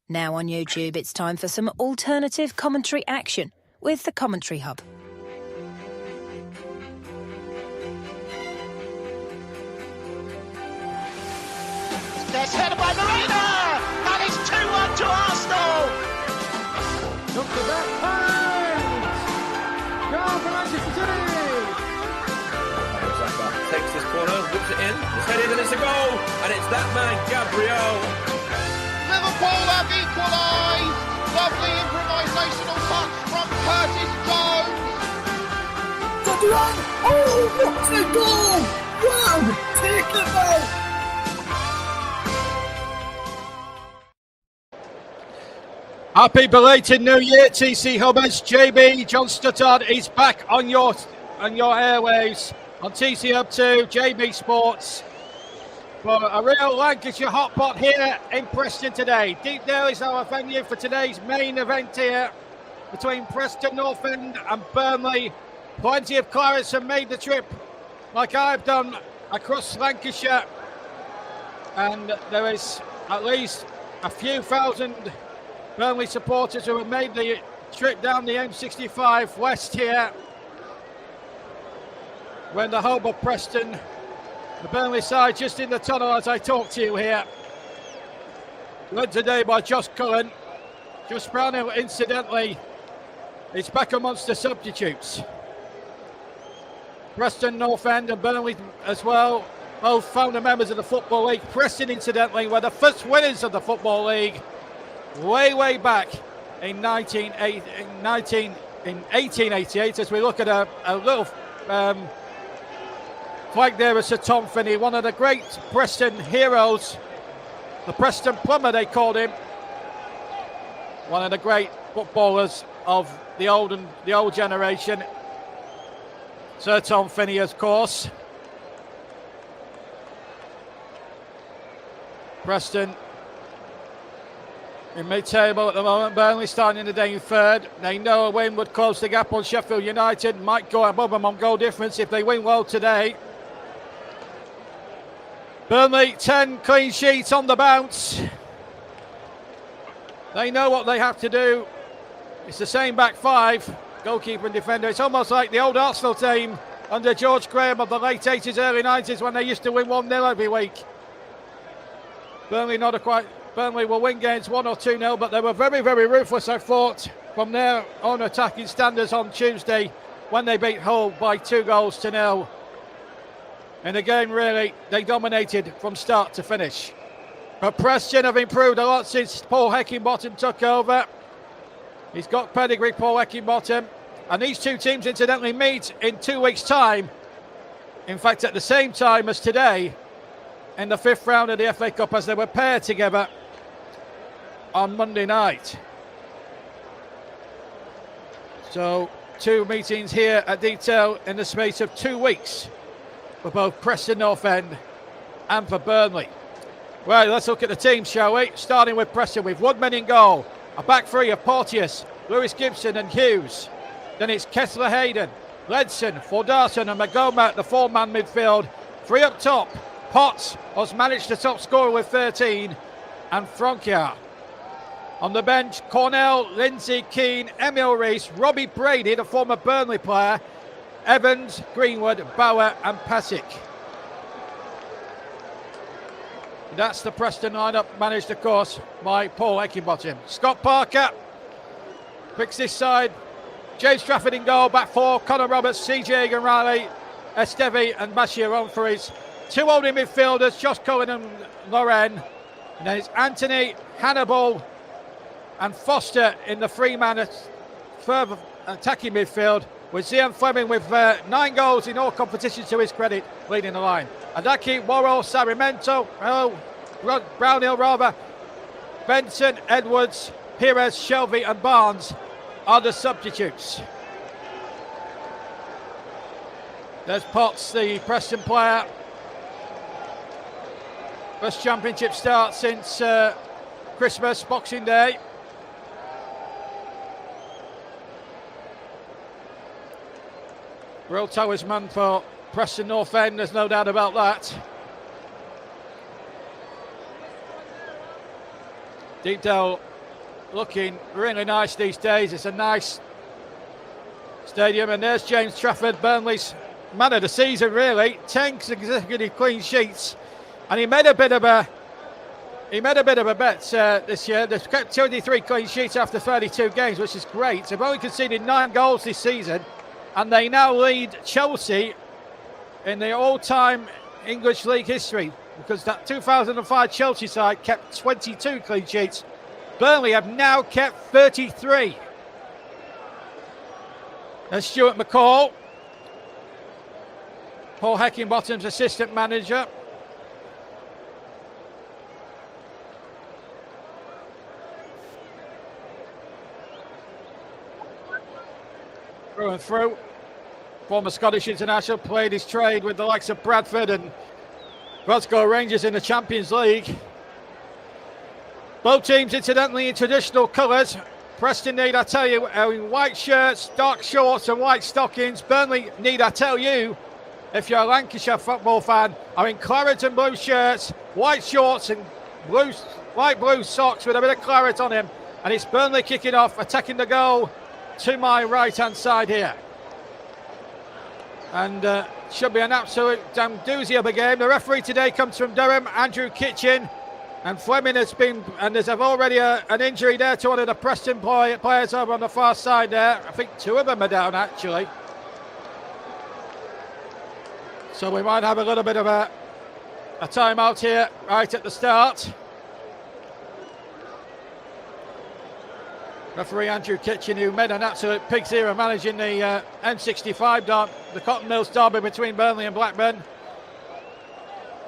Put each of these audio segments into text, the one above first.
Now on YouTube, it's time for some alternative commentary action with the Commentary Hub. There's headed by Marina, and it's 2-1 to Arsenal. Look at that point! Goal for Manchester City! Takes this corner, whips it in, it's headed and it's a goal, and it's that man, Gabriel. Liverpool have equalised. Lovely improvisational touch from Curtis Jones. Oh, what a goal! Wow, take it out! Happy belated New Year, TC Hubbers. JB John Stuttard is back on your airwaves on TC Hub 2, JB Sports, for a real Lancashire hot pot here in Preston today. Deepdale is our venue for today's main event here between Preston North End and Burnley. Plenty of clarions have made the trip, like I've done, across Lancashire, and there is at least a few thousand Burnley supporters who have made the trip down the M65 west here. When the home of Preston, the Burnley side just in the tunnel as I talk to you here. Led today by Josh Cullen. Josh Brownhill, incidentally, is back amongst the substitutes. Preston, North End and Burnley as well, both founder members of the Football League. Preston, incidentally, were the first winners of the Football League way back in 1888, as we look at a little flag there of Sir Tom Finney, one of the great Preston heroes, the Preston plumber they called him, one of the great footballers of the old generation, Sir Tom Finney, of course. Preston in mid-table at the moment. Burnley starting the day in third. They know a win would close the gap on Sheffield United. Might go above them on goal difference if they win well today. Burnley 10 clean sheets on the bounce. They know what they have to do. It's the same back five, goalkeeper and defender. It's almost like the old Arsenal team under George Graham of the late 80s, early 90s, when they used to win 1-0 every week. Burnley will win games 1 or 2-0, but they were very ruthless, I thought, from their own attacking standards on Tuesday when they beat Hull by 2-0. And again, really, they dominated from start to finish. But Preston have improved a lot since Paul Heckingbottom took over. He's got pedigree, Paul Heckingbottom. And these two teams, incidentally, meet in 2 weeks' time. In fact, at the same time as today, in the 5th round of the FA Cup, as they were paired together on Monday night. So 2 meetings here at Deepdale in the space of 2 weeks for both Preston North End and for Burnley. Right, let's look at the team, shall we? Starting with Preston with Woodman in goal. A back three of Porteous, Lewis Gibson and Hughes. Then it's Kessler Hayden, Ledson, Fordarson and Magoma at the 4-man midfield. 3 up top. Potts has managed the top scorer with 13, and Frankiar. On the bench, Cornell, Lindsay, Keane, Emil Rees, Robbie Brady, the former Burnley player, Evans, Greenwood, Bauer and Pasic. That's the Preston lineup, managed, of course, by Paul Heckingbottom. Scott Parker picks this side. James Trafford in goal, back four, Connor Roberts, CJ Egan Riley, Esteve and Bashir on for his 2 holding midfielders, Josh Cullen and Loren. And then it's Anthony, Hannibal and Foster in the 3-man further attacking midfield, with Zian Fleming with 9 goals in all competitions to his credit, leading the line. Adaki, Worrell, Sarmiento, Brownhill rather, Benson, Edwards, Pires, Shelby and Barnes are the substitutes. There's Potts, the Preston player. First championship start since Christmas, Boxing Day. Real talisman for Preston North End, there's no doubt about that. Deepdale looking really nice these days. It's a nice stadium, and there's James Trafford, Burnley's man of the season, really. 10 consecutive clean sheets, and he made a bit of a bet this year. They've kept 23 clean sheets after 32 games, which is great. They've only conceded 9 goals this season, and they now lead Chelsea in the all-time English league history, because that 2005 Chelsea side kept 22 clean sheets. Burnley have now kept 33. There's Stuart McCall, Paul Heckingbottom's assistant manager. Through and through. Former Scottish international, played his trade with the likes of Bradford and Glasgow Rangers in the Champions League. Both teams, incidentally, in traditional colours. Preston need, I tell you, in white shirts, dark shorts and white stockings. Burnley need, I tell you, if you're a Lancashire football fan, are in claret and blue shirts, white shorts and light blue socks with a bit of claret on him. And it's Burnley kicking off, attacking the goal to my right-hand side here. And should be an absolute damn doozy of a game. The referee today comes from Durham, Andrew Kitchen. And Fleming has been, and there's already an injury there to one of the Preston players over on the far side there. I think 2 of them are down, actually. So we might have a little bit of a timeout here right at the start. Referee Andrew Kitchen, who made an absolute pig's ear of managing the M65 the Cotton Mills derby between Burnley and Blackburn.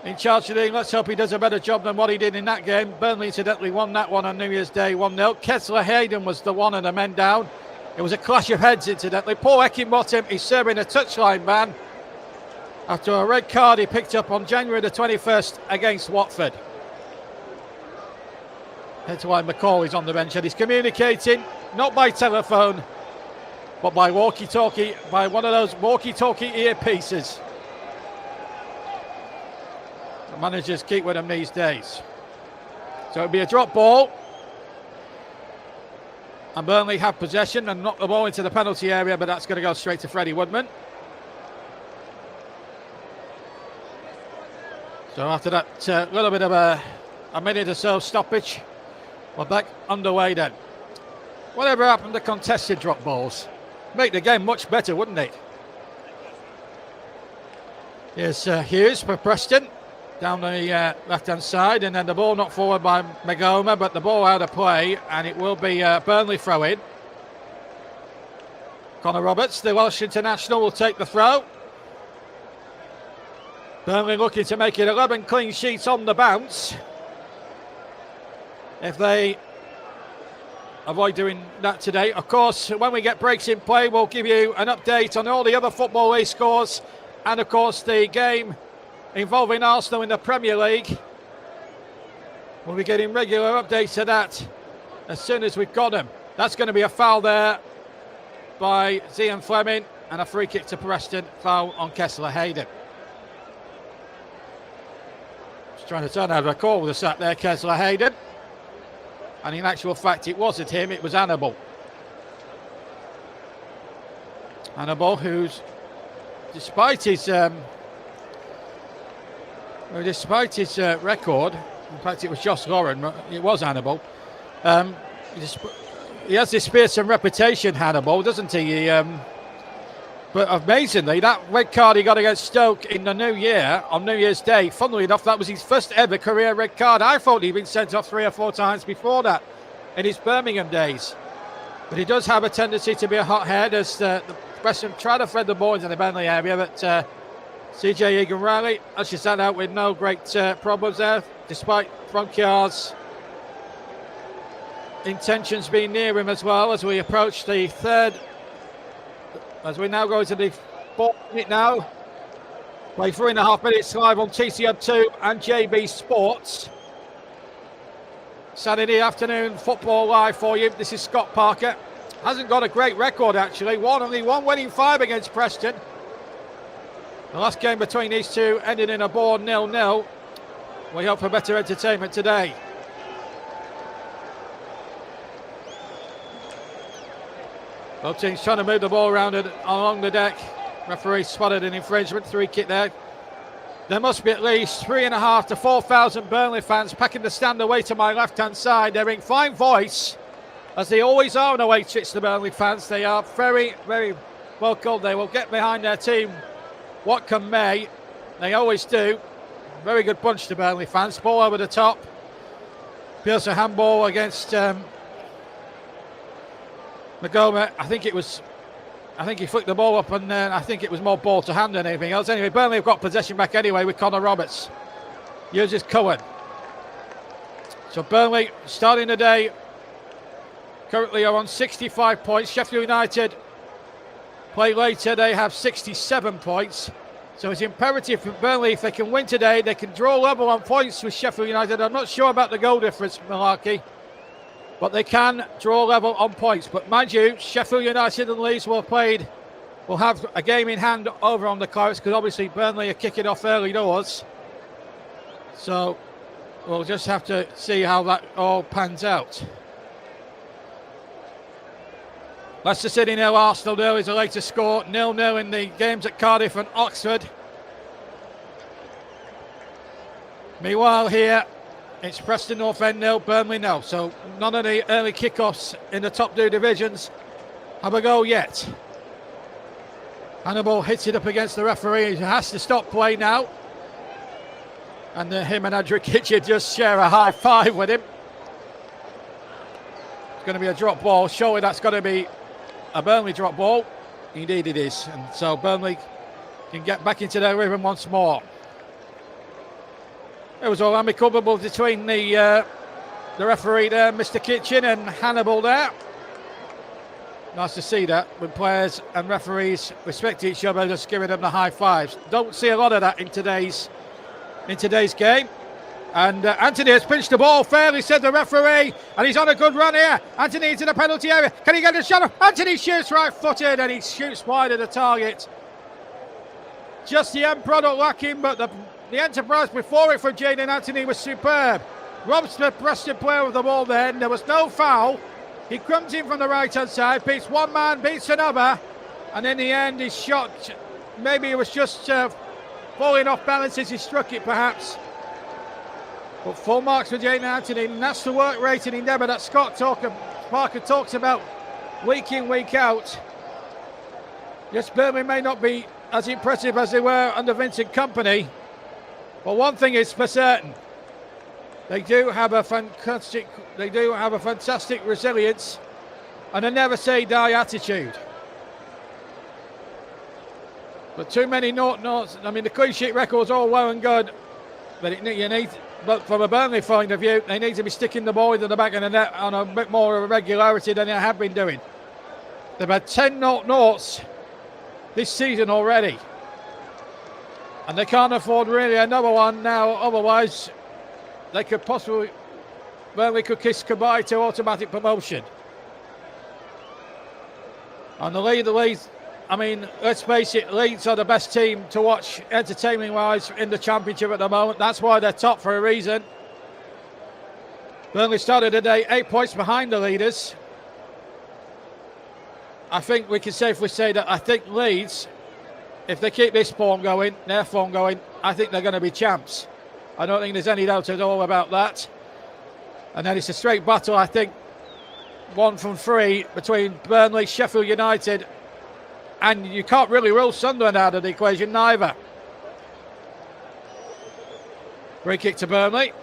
In charge today, let's hope he does a better job than what he did in that game. Burnley incidentally won that one on New Year's Day 1-0. Kessler Hayden was the one of the men down. It was a clash of heads, incidentally. Paul Heckingbottom is serving a touchline ban after a red card he picked up on January the 21st against Watford. That's why McCall is on the bench, and he's communicating not by telephone but by walkie-talkie, by one of those walkie-talkie earpieces the managers keep with them these days. So it'll be a drop ball, and Burnley have possession and knock the ball into the penalty area, but that's going to go straight to Freddie Woodman. So after that little bit of a minute or so stoppage, we're back underway then. Whatever happened to contested drop balls? Make the game much better, wouldn't it? Here's Hughes for Preston down the left-hand side, and then the ball knocked forward by Magoma, but the ball out of play, and it will be Burnley throw-in. Connor Roberts, the Welsh international, will take the throw. Burnley looking to make it 11 clean sheets on the bounce. If they avoid doing that today. Of course, when we get breaks in play, we'll give you an update on all the other Football League scores, and of course the game involving Arsenal in the Premier League. We'll be getting regular updates of that as soon as we've got them. That's going to be a foul there by Zian Fleming, and a free kick to Preston, foul on Kessler Hayden. Just trying to turn out a call with a sack there, Kessler Hayden. And in actual fact, it wasn't him, it was Hannibal. Hannibal, who's, despite his record, in fact it was Josh Lauren, it was Hannibal. He has this fearsome reputation, Hannibal, doesn't he? But amazingly, that red card he got against Stoke in the new year, on New Year's Day, funnily enough, that was his first ever career red card. I thought he'd been sent off 3 or 4 times before that in his Birmingham days. But he does have a tendency to be a hothead, as the Preston try to thread the ball into the Burnley area, but CJ Egan-Riley actually sat out with no great problems there, despite Frankiar's intentions being near him as well, as we approach the third. As we now go to the 4th minute now. Play 3.5 minutes live on TCM2 and JB Sports. Saturday afternoon football live for you. This is Scott Parker. Hasn't got a great record actually. Only one winning 5 against Preston. The last game between these two ended in a ball 0-0. We hope for better entertainment today. Both teams trying to move the ball around and along the deck. Referee spotted an infringement, 3 kick there. There must be at least 3,500 to 4,000 Burnley fans packing the stand away to my left-hand side. They're in fine voice, as they always are on away trips, the Burnley fans. They are very, very vocal. They will get behind their team, what come may. They always do. Very good bunch, the Burnley fans. Ball over the top. Pierce a handball against Magoma. I think he flicked the ball up, and I think it was more ball to hand than anything else. Anyway, Burnley have got possession back anyway with Connor Roberts. Uses Cohen. So Burnley starting the day currently are on 65 points. Sheffield United play later. They have 67 points. So it's imperative for Burnley, if they can win today, they can draw level on points with Sheffield United. I'm not sure about the goal difference, Malarkey, but they can draw level on points. But mind you, Sheffield United and Leeds will have a game in hand over on the Clarets, because obviously Burnley are kicking off early doors. So we'll just have to see how that all pans out. Leicester City 0, Arsenal 0 is the latest score. 0-0 in the games at Cardiff and Oxford. Meanwhile here, it's Preston North End 0, Burnley 0. So none of the early kickoffs in the top 2 divisions have a goal yet. Hannibal hits it up against the referee. He has to stop play now. And him and Andrew Kitchen just share a high five with him. It's going to be a drop ball. Surely that's going to be a Burnley drop ball. Indeed it is. And so Burnley can get back into their rhythm once more. It was all amicable between the referee there, Mr. Kitchen, and Hannibal there. Nice to see that, when players and referees respect each other, just giving them the high fives. Don't see a lot of that in today's game. And Anthony has pinched the ball fairly, said the referee, and he's on a good run here. Anthony into the penalty area. Can he get a shot? Anthony shoots right-footed, and he shoots wide of the target. Just the end product lacking, but the enterprise before it from Jayden Anthony was superb. Robs the Preston player with the ball then. There was no foul. He comes in from the right-hand side, beats one man, beats another, and in the end his shot, maybe it was just falling off balance as he struck it perhaps. But full marks for Jayden Anthony, and that's the work rate and endeavour that Parker talks about week in, week out. Yes, Burnley may not be as impressive as they were under Vincent Kompany, but one thing is for certain, they do have a fantastic resilience and a never say die attitude. But too many noughts. I mean, the clean sheet record's all well and good, but from a Burnley point of view, they need to be sticking the ball into the back of the net on a bit more of a regularity than they have been doing. They've had 10 noughts this season already, and they can't afford really another one now. Otherwise, Burnley could kiss goodbye to automatic promotion. And the Leeds, I mean, let's face it, Leeds are the best team to watch entertainment-wise in the Championship at the moment. That's why they're top for a reason. Burnley started the day 8 points behind the leaders. I think we can safely say that I think Leeds, if they keep this form going, their form going, I think they're going to be champs. I don't think there's any doubt at all about that. And then it's a straight battle, I think, 1 from 3 between Burnley, Sheffield United, and you can't really rule Sunderland out of the equation neither. Free kick to Burnley.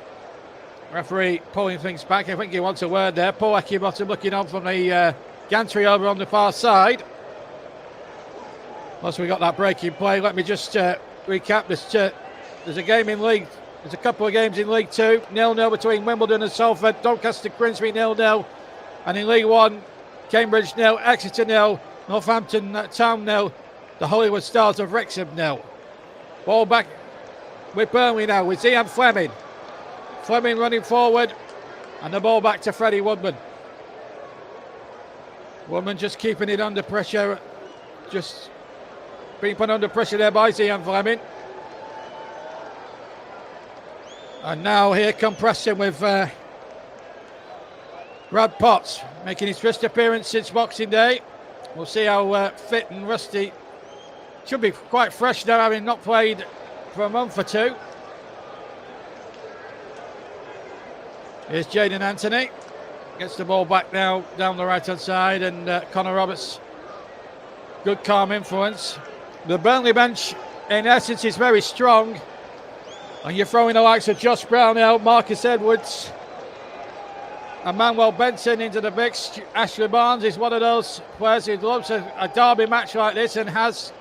Referee pulling things back. I think he wants a word there. Paul Heckingbottom looking on from the gantry over on the far side. Once we got that breaking play, let me just recap this. There's a game in League. There's a couple of games in League 2. 0-0 between Wimbledon and Salford. Doncaster Grimsby 0-0. And in League 1, Cambridge 0, Exeter 0, Northampton Town 0, the Hollywood Stars of Wrexham 0. Ball back with Burnley now with Zian Fleming. Fleming running forward, and the ball back to Freddie Woodman. Woodman just keeping it under pressure. Just being put under pressure there by Zian Fleming. And now here come Preston with Brad Potts making his first appearance since Boxing Day. We'll see how fit and rusty. Should be quite fresh now, having not played for a month or two. Here's Jaden Anthony. Gets the ball back now down the right-hand side, and Connor Roberts. Good calm influence. The Burnley bench, in essence, is very strong. And you're throwing the likes of Josh Brownell, Marcus Edwards, and Manuel Benson into the mix. Ashley Barnes is one of those players who loves a derby match like this and has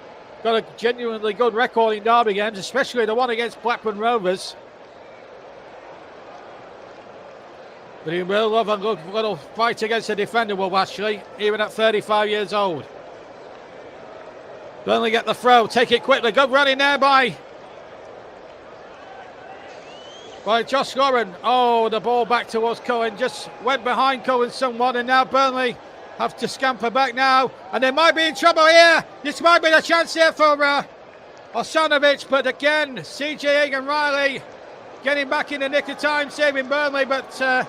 got a genuinely good record in derby games, especially the one against Blackburn Rovers. But he will love a good little fight against the defender, Will Ashley, even at 35 years old. Burnley get the throw, take it quickly. Good running there by Josh Lauren. Oh, the ball back towards Cohen. Just went behind Cohen somewhat, and now Burnley have to scamper back now. And they might be in trouble here. This might be the chance here for Osanovic. But again, CJ Egan-Riley getting back in the nick of time, saving Burnley. But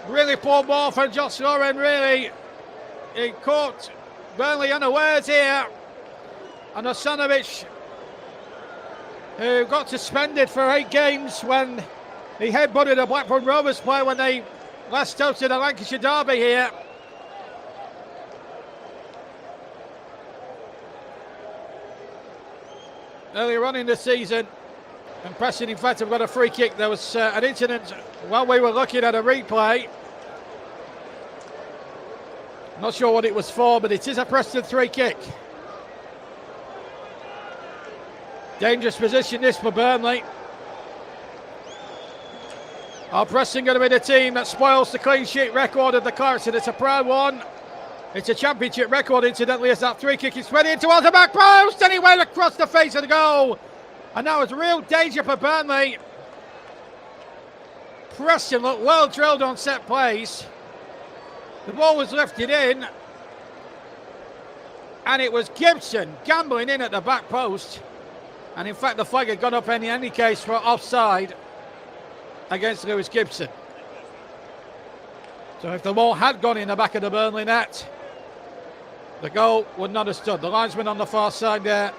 really poor ball from Josh Lauren, really. He caught Burnley unawares here. And Osanovic, who got suspended for 8 games when he headbutted a Blackburn Rovers player when they last hosted a Lancashire derby here. Earlier on in the season, and Preston, in fact, have got a free kick. There was an incident while we were looking at a replay. Not sure what it was for, but it is a Preston free kick. Dangerous position this for Burnley. Are Preston going to be the team that spoils the clean sheet record of the Clarkson? It's a proud one. It's a championship record, incidentally, as that free kick is spread in towards the back post, and he went across the face of the goal. And that was real danger for Burnley. Preston looked well drilled on set plays. The ball was lifted in, and it was Gibson gambling in at the back post. And in fact, the flag had gone up in any case for offside against Lewis Gibson. So if the ball had gone in the back of the Burnley net, the goal would not have stood. The linesman on the far side there,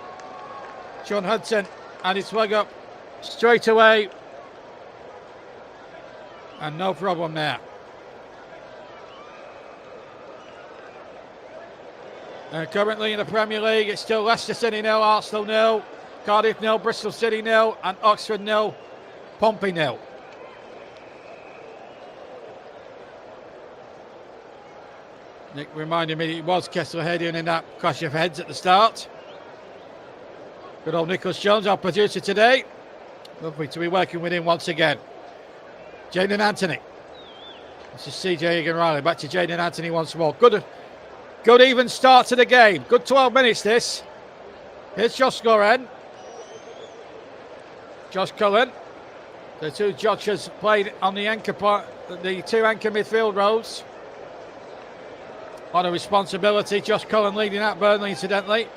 Sean Hudson, and his flag up straight away. And no problem there. Currently in the Premier League, it's still Leicester City 0, Arsenal 0, Cardiff 0, Bristol City 0, and Oxford 0, Pompey 0. Nick reminded me that it was Kessler Hadian in that clash of heads at the start. Good old Nicholas Jones, our producer today. Lovely to be working with him once again. Jaden Anthony. This is CJ Egan-Riley. Back to Jaden Anthony once more. Good even start to the game. Good 12 minutes this. Here's Josh Lauren. Josh Cullen. The two judges played on the anchor part, the two anchor midfield roles. On a responsibility, Josh Cullen leading out Burnley, incidentally.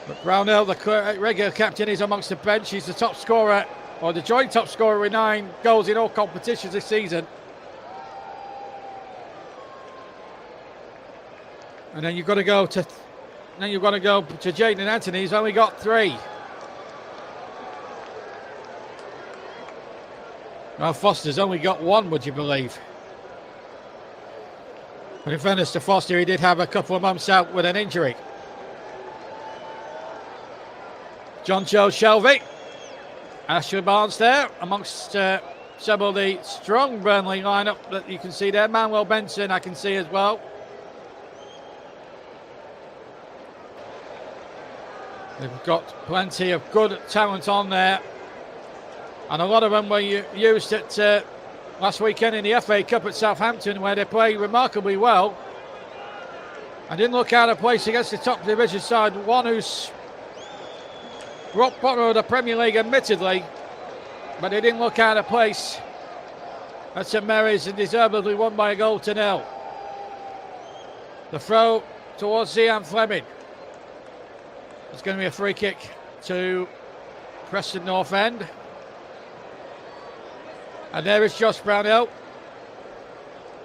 But Brownell, the regular captain, is amongst the bench. He's the top scorer, or the joint top scorer, with 9 goals in all competitions this season. And then you've got to go to Jaden Anthony. He's only got 3. Well, Foster's only got 1, would you believe? But in fairness to Foster, he did have a couple of months out with an injury. John Joe Shelby. Ashley Barnes there, amongst some of the strong Burnley lineup that you can see there. Manuel Benson I can see as well. They've got plenty of good talent on there. And a lot of them were used at last weekend in the FA Cup at Southampton, where they played remarkably well. I didn't look out of place against the top division side, one who's rock bottom of the Premier League, admittedly, but they didn't look out of place at St Mary's and deservedly won by a goal to 0. The throw towards Zian Fleming. It's going to be a free kick to Preston North End. And there is Josh Brownell.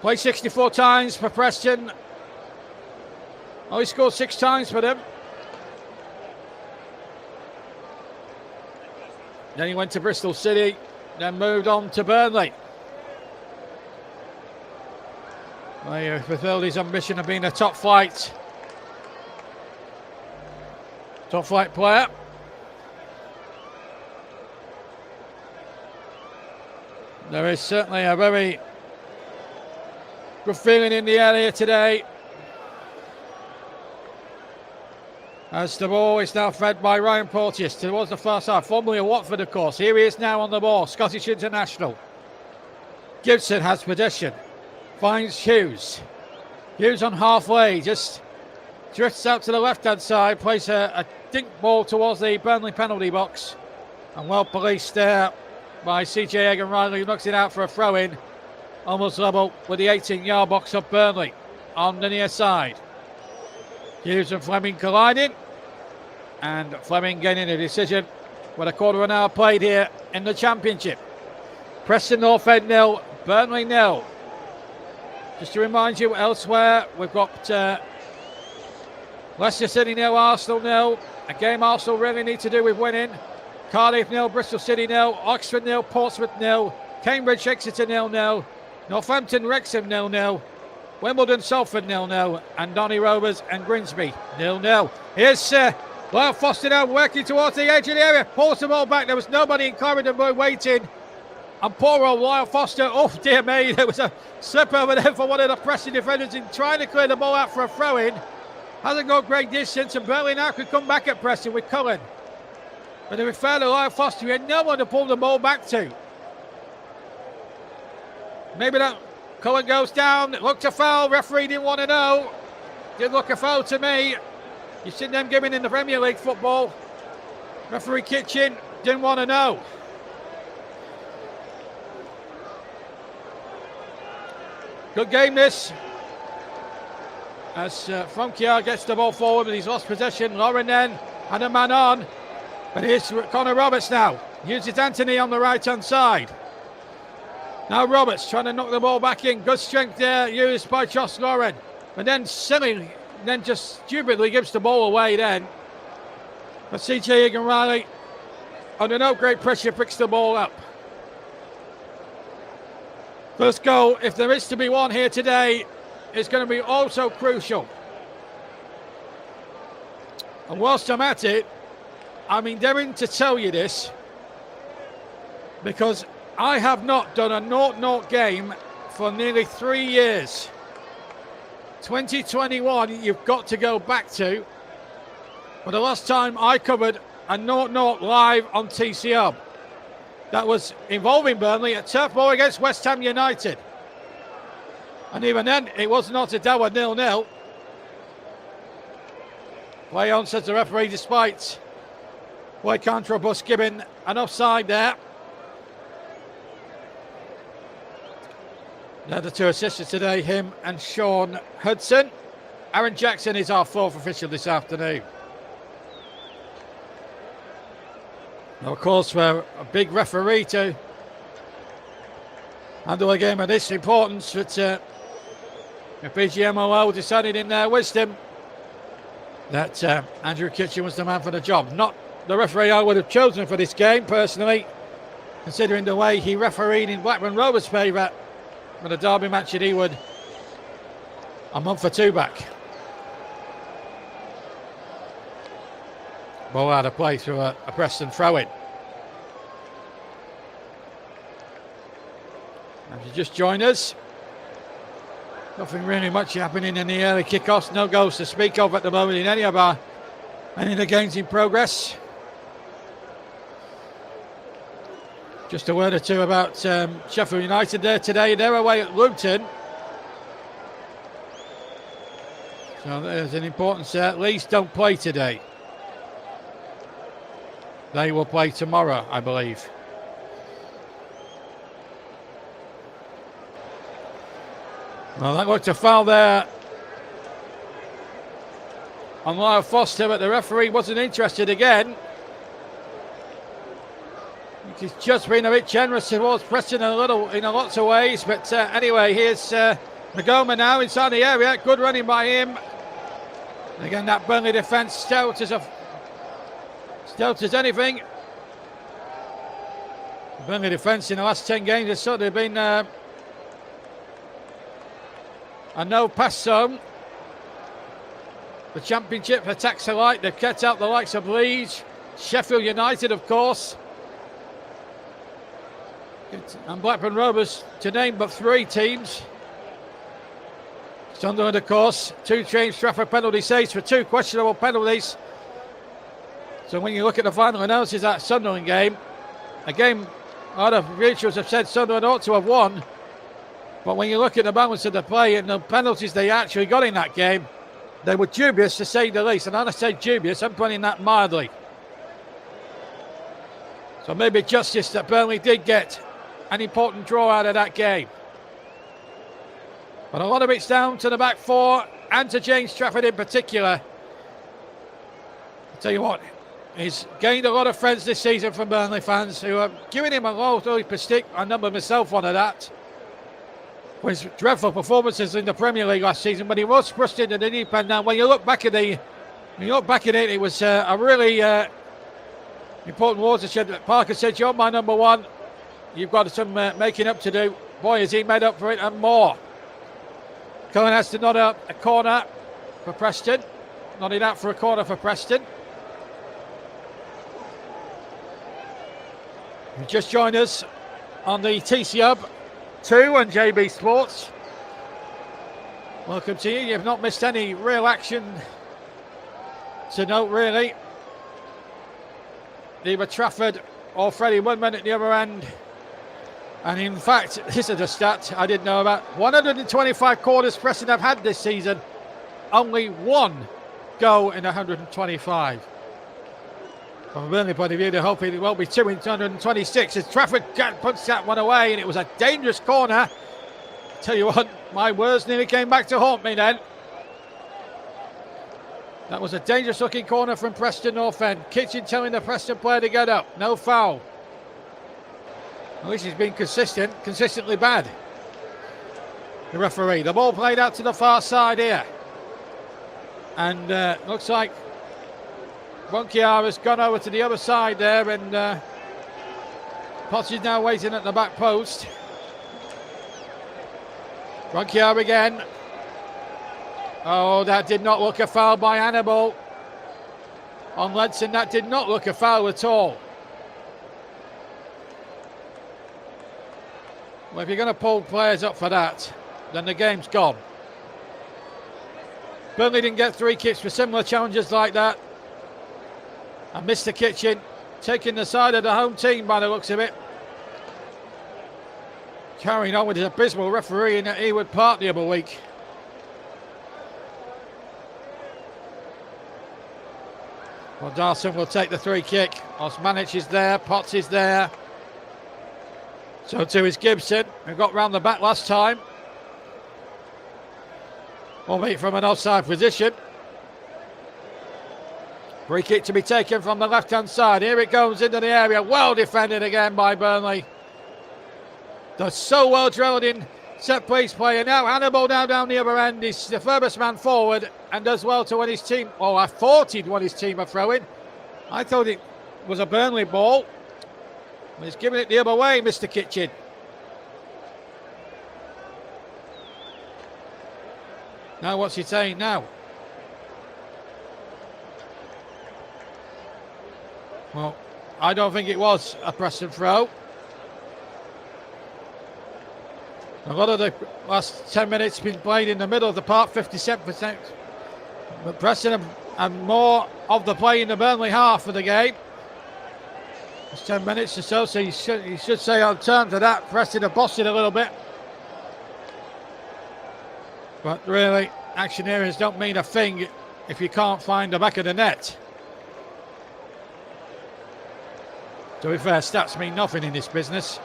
Played 64 times for Preston Oh, he scored 6 times for them. Then he went to Bristol City, then moved on to Burnley. Well, he fulfilled his ambition of being a top flight player. There is certainly a very good feeling in the area today, as the ball is now fed by Ryan Porteous towards the far side, formerly of Watford, of course. Here he is now on the ball, Scottish international. Gibson has possession, finds Hughes. Hughes on halfway, just drifts out to the left-hand side, plays a dink ball towards the Burnley penalty box, and well policed there by CJ Egan-Riley, who knocks it out for a throw-in, almost level with the 18-yard box of Burnley on the near side. Hughes and Fleming colliding, and Fleming gaining a decision with a quarter of an hour played here in the Championship. Preston North End 0, Burnley 0. Just to remind you, elsewhere we've got Leicester City 0, Arsenal 0. A game Arsenal really need to do with winning. Cardiff 0, Bristol City 0, Oxford 0, Portsmouth 0, Cambridge Exeter 0-0, Northampton Wrexham 0-0, Wimbledon Salford 0-0, and Donny Rovers and Grimsby 0-0. Here's Lyle Foster now working towards the edge of the area, pulls the ball back. There was nobody in Corridor Boy waiting, and poor old Lyle Foster, oh dear me, there was a slip over there for one of the Preston defenders in trying to clear the ball out for a throw-in. Hasn't got great distance, and Burnley now could come back at Preston with Cullen. But to be fair to Lyle Foster, he had no one to pull the ball back to. Maybe that Cullen goes down, looked a foul, referee didn't want to know. Didn't look a foul to me. You've seen them giving in the Premier League football. Referee Kitchen didn't want to know. Good game this. As Funkier gets the ball forward, but he's lost possession. Lauren then had a man on. But here's Connor Roberts now. Uses Anthony on the right-hand side. Now Roberts trying to knock the ball back in. Good strength there used by Josh Lauren. And then silly, then just stupidly gives the ball away then. But CJ Egan-Riley, under no great pressure, picks the ball up. First goal, if there is to be one here today, is going to be also crucial. And whilst I'm at it, I'm endeavouring to tell you this because I have not done a 0-0 game for nearly 3 years. 2021 you've got to go back to. But the last time I covered a 0-0 live on TCR, that was involving Burnley at Turf Moor against West Ham United. And even then it was not a Dower 0-0. Play on, says the referee, despite Boyd Cantrobus giving an offside there. They're the two assistants today, him and Sean Hudson. Aaron Jackson is our fourth official this afternoon. Now, of course, for a big referee to handle a game of this importance, but the BGMOL decided in their wisdom that Andrew Kitchen was the man for the job. Not the referee I would have chosen for this game, personally, considering the way he refereed in Blackburn Rovers' favour for the derby match at Ewood a month or two back. Ball out of play through a Preston throw-in. If you just join us, nothing really much happening in the early kickoffs. No goals to speak of at the moment in any of the games in progress. Just a word or two about Sheffield United there today. They're away at Luton. So there's an importance there. Leeds don't play today. They will play tomorrow, I believe. Well, that looked a foul there on Lyle Foster, but the referee wasn't interested again. He's just been a bit generous towards Preston in a lots of ways, but anyway, here's Magoma now inside the area. Good running by him. Again, that Burnley defence stout as anything. Burnley defence in the last 10 games has sort of been a no-pass zone. The Championship attacks alike. They've kept out the likes of Leeds, Sheffield United, of course, and Blackburn Rovers, to name but 3 teams. Sunderland, of course, 2 James Trafford penalty saves for 2 questionable penalties. So when you look at the final analysis of that Sunderland game, a game a lot of rituals have said Sunderland ought to have won. But when you look at the balance of the play and the penalties they actually got in that game, they were dubious to say the least. And when I say dubious, I'm putting that mildly. So maybe justice that Burnley did get an important draw out of that game. But a lot of it's down to the back 4 and to James Trafford in particular. I'll tell you what, he's gained a lot of friends this season from Burnley fans who are giving him a loyalty per stick. I number myself one of that. For his dreadful performances in the Premier League last season, but he was thrust into the deep end. Now, when you look back at it, it was a really important watershed. That Parker said, "You're my number one. You've got some making up to do." Boy, has he made up for it and more. Cohen has to nod out a corner for Preston. Nodded out for a corner for Preston. You just joined us on the TC Hub 2 and JB Sports. Welcome to you. You've not missed any real action to note, really. Either Trafford or Freddie Woodman at the other end. And in fact, this is a stat I didn't know about. 125 corners Preston have had this season. Only 1 goal in 125. From a Burnley point of view, they're hoping it won't be 2 in 126. As Trafford puts that one away, and it was a dangerous corner. Tell you what, my words nearly came back to haunt me then. That was a dangerous looking corner from Preston North End. Kitchen telling the Preston player to get up. No foul. At least he's been consistently bad. The referee. The ball played out to the far side here. And looks like Bonkiar has gone over to the other side there, and Potts is now waiting at the back post. Bonkiar again. Oh, that did not look a foul by Hannibal on Ledson. That did not look a foul at all. Well, if you're going to pull players up for that, then the game's gone. Burnley didn't get 3 kicks for similar challenges like that. And Mr. Kitchen taking the side of the home team by the looks of it. Carrying on with his abysmal refereeing at Ewood Park the other week. Well, Darson will take the 3 kick. Osmanic is there, Potts is there. So too is Gibson, who got round the back last time. Albeit from an offside position. Free kick to be taken from the left-hand side. Here it goes into the area. Well defended again by Burnley. They're so well drilled in set-piece play. And now Hannibal now down the other end. He's the furthest man forward and does well to win his team. Oh, I thought he'd won his team a throw-in. I thought it was a Burnley ball. He's giving it the other way, Mr. Kitchen. Now what's he saying now? Well, I don't think it was a Preston throw. A lot of the last 10 minutes been played in the middle of the park, 57%. But Preston have more of the play in the Burnley half of the game. It's 10 minutes or so you should say on terms of that, Preston have bossed it a little bit. But really, action areas don't mean a thing if you can't find the back of the net. To be fair, stats mean nothing in this business.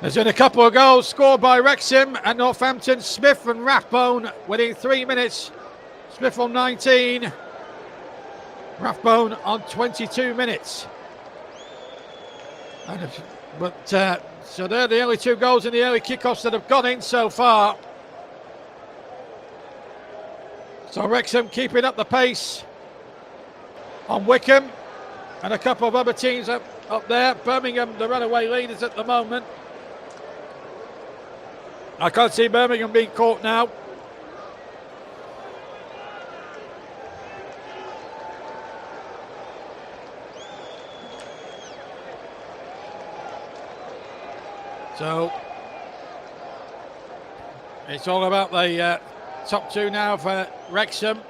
There's been a couple of goals scored by Wrexham and Northampton. Smith and Rathbone within 3 minutes. Smith on 19. Rathbone on 22 minutes. So they're the only 2 goals in the early kickoffs that have gone in so far. So Wrexham keeping up the pace on Wycombe and a couple of other teams up there. Birmingham, the runaway leaders at the moment. I can't see Birmingham being caught now. So it's all about the top two now for Wrexham.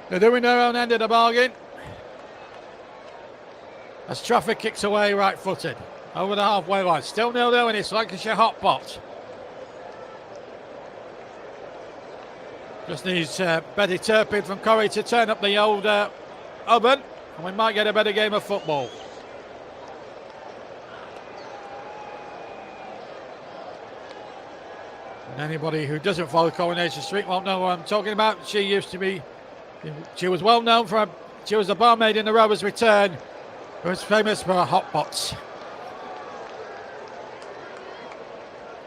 They're doing their own end of the bargain. As Trafford kicks away right-footed over the halfway line. Still 0-0 in this Lancashire hot pot. Just needs Betty Turpin from Corrie to turn up the old oven, and we might get a better game of football. And anybody who doesn't follow Coronation Street won't know what I'm talking about. She was well known for she was the barmaid in the Rovers' Return, who was famous for her hot pots.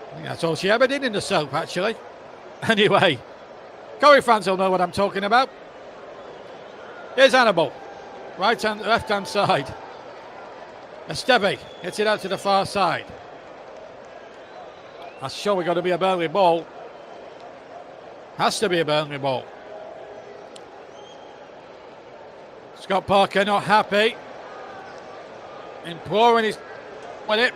I think that's all she ever did in the soap, actually. Anyway, Corrie fans will know what I'm talking about. Here's Hannibal, left-hand side. Esteve gets it out to the far side. That's surely got to be a Burnley ball. Has to be a Burnley ball. Scott Parker not happy. Imploring his with it.